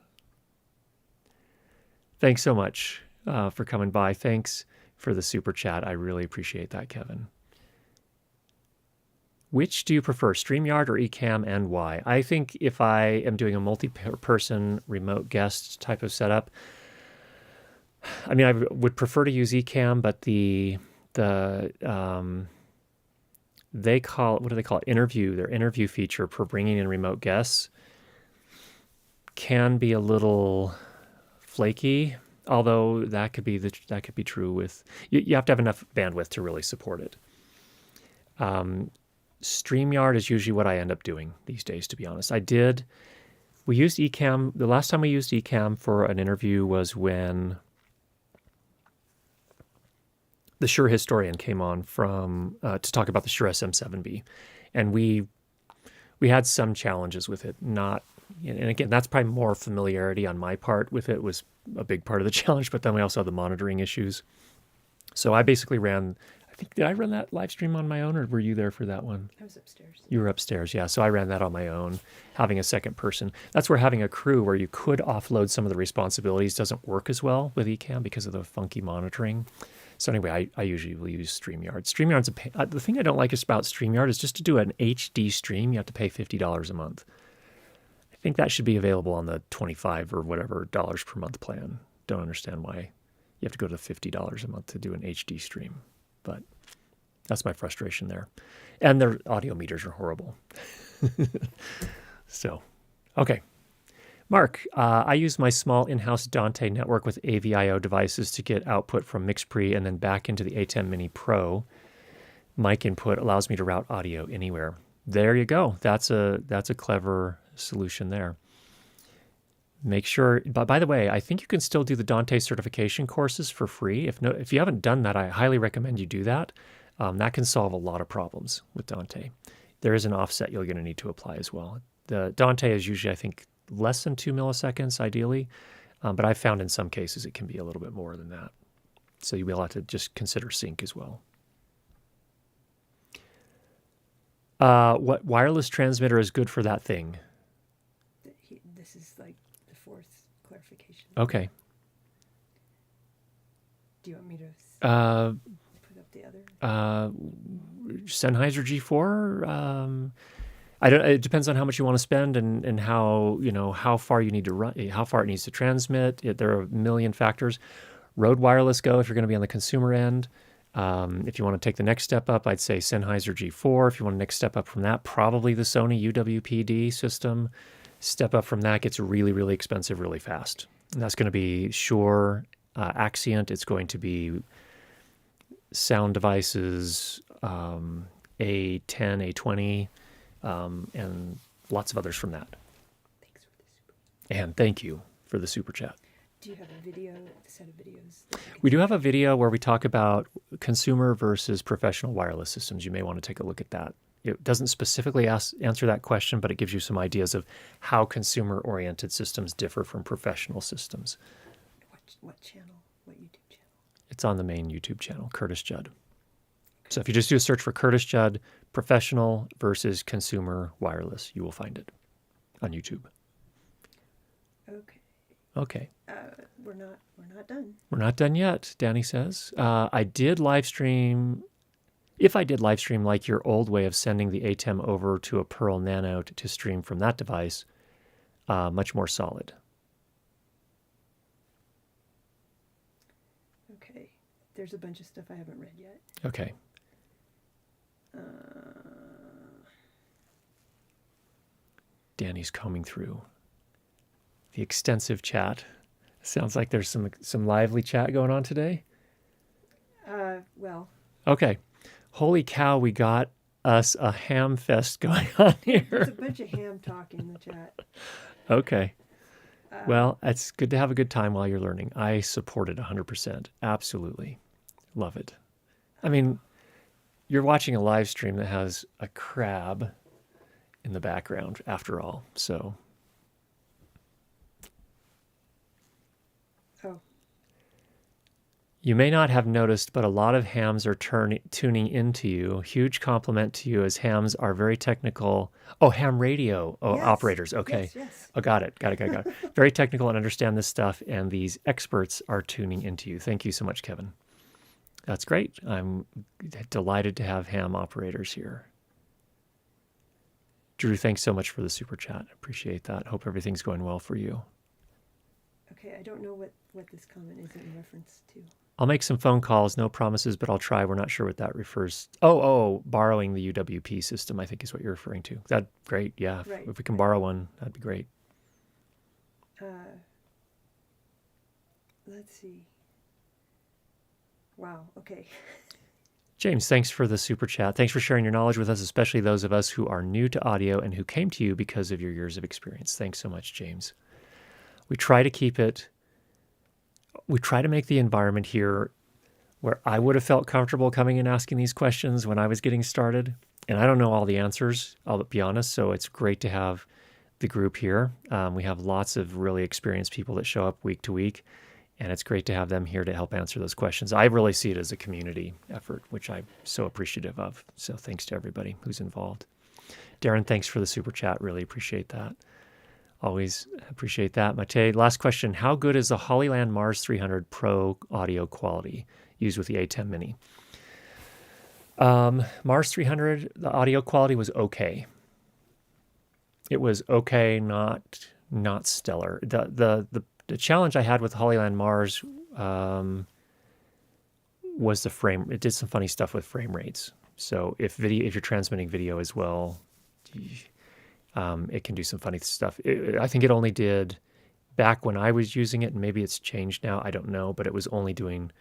Thanks so much for coming by. Thanks for the super chat. I really appreciate that, Kevin. Which do you prefer, StreamYard or Ecamm, and why? I think if I am doing a multi-person remote guest type of setup, I mean, I would prefer to use Ecamm, but they call it, what do they call it? Interview. Their interview feature for bringing in remote guests can be a little flaky. Although that could be true with you have to have enough bandwidth to really support it. StreamYard is usually what I end up doing these days, to be honest. We used Ecamm. The last time we used Ecamm for an interview was when the Shure historian came on to talk about the Shure SM7B, and we had some challenges with it. And again, that's probably more familiarity on my part with it was a big part of the challenge. But then we also had the monitoring issues. So I basically did I run that live stream on my own, or were you there for that one? I was upstairs. You were upstairs, yeah. So I ran that on my own, having a second person. That's where having a crew where you could offload some of the responsibilities doesn't work as well with Ecamm because of the funky monitoring. So anyway, I usually will use StreamYard. StreamYard's the thing I don't like about StreamYard is just to do an HD stream, you have to pay $50 a month. I think that should be available on the $25 or whatever dollars per month plan. don't understand why you have to go to $50 a month to do an HD stream. But that's my frustration there. And their audio meters are horrible. So, okay. Mark, I use my small in-house Dante network with AVIO devices to get output from MixPre and then back into the Ecamm Mini Pro. Mic input allows me to route audio anywhere. There you go. That's a clever solution there. Make sure, but by the way, I think you can still do the Dante certification courses for free. If you haven't done that, I highly recommend you do that. That can solve a lot of problems with Dante. There is an offset you're going to need to apply as well. The Dante is usually, I think, less than 2 milliseconds ideally, but I've found in some cases it can be a little bit more than that. So you will have to just consider sync as well. What wireless transmitter is good for that thing? This is like the fourth clarification. Okay. Do you want me to put up the other? Sennheiser G4. I don't. It depends on how much you want to spend and how how far you need to run, how far it needs to transmit. There are a million factors. Rode Wireless Go if you're going to be on the consumer end. If you want to take the next step up, I'd say Sennheiser G4. If you want to next step up from that, probably the Sony UWP-D system. Step up from that gets really, really expensive really fast. And that's going to be Shure, Axient. It's going to be SoundDevices, A10, A20, and lots of others from that. Thanks for the super. And thank you for the super chat. Do you have a set of videos? We do have a video where we talk about consumer versus professional wireless systems. You may want to take a look at that. It doesn't specifically answer that question, but it gives you some ideas of how consumer-oriented systems differ from professional systems. What channel? What YouTube channel? It's on the main YouTube channel, Curtis Judd. So if you just do a search for Curtis Judd, professional versus consumer wireless, you will find it on YouTube. Okay. Okay. We're not done. We're not done yet, Danny says. I did live stream. If I did live stream like your old way of sending the ATEM over to a Pearl Nano to stream from that device, much more solid. Okay. There's a bunch of stuff I haven't read yet. Okay. Danny's combing through the extensive chat. Sounds like there's some lively chat going on today. Well. Okay. Holy cow, we got us a ham fest going on here. There's a bunch of ham talk in the chat. Okay. Well, it's good to have a good time while you're learning. I support it 100%. Absolutely. Love it. I mean, you're watching a live stream that has a crab in the background after all, so... You may not have noticed, but a lot of hams are tuning into you. Huge compliment to you, as hams are very technical. Oh, ham radio Yes. Operators. Okay. Yes. Oh, got it. Very technical and understand this stuff, and these experts are tuning into you. Thank you so much, Kevin. That's great. I'm delighted to have ham operators here. Drew, thanks so much for the super chat. Appreciate that. Hope everything's going well for you. Okay, I don't know what this comment is in reference to. I'll make some phone calls, no promises, but I'll try. We're not sure what that refers. Oh, borrowing the UWP system, I think is what you're referring to. That's great. Yeah, Right. if we can borrow one, that'd be great. Let's see. Wow. Okay. James, thanks for the super chat. Thanks for sharing your knowledge with us, especially those of us who are new to audio and who came to you because of your years of experience. Thanks so much, James. We try to make the environment here where I would have felt comfortable coming and asking these questions when I was getting started. And I don't know all the answers, I'll be honest, so it's great to have the group here. We have lots of really experienced people that show up week to week, and it's great to have them here to help answer those questions. I really see it as a community effort, which I'm so appreciative of. So thanks to everybody who's involved. Darren, thanks for the super chat. Really appreciate that. Always appreciate that. Mate, last question. How good is the Hollyland Mars 300 Pro audio quality used with the A10 Mini? Mars 300, the audio quality was okay. It was okay, not stellar. The The challenge I had with Hollyland Mars was the frame. It did some funny stuff with frame rates. So if you're transmitting video as well, it can do some funny stuff. I think it only did back when I was using it, and maybe it's changed now. I don't know, but it wasn't doing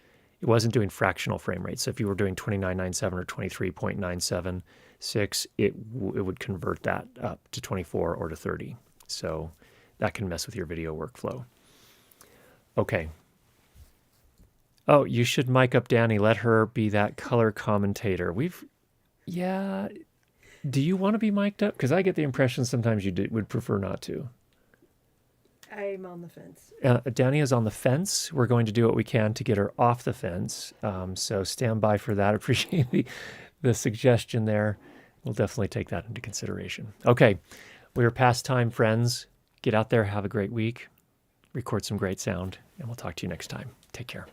fractional frame rates. So if you were doing 29.97 or 23.976, it would convert that up to 24 or to 30. So that can mess with your video workflow. Okay. Oh, you should mic up Danny. Let her be that color commentator. Yeah. Do you want to be mic'd up? Because I get the impression sometimes you would prefer not to. I'm on the fence. Danny is on the fence. We're going to do what we can to get her off the fence. So stand by for that. Appreciate the suggestion there. We'll definitely take that into consideration. Okay. We are past time, friends. Get out there. Have a great week. Record some great sound. And we'll talk to you next time. Take care.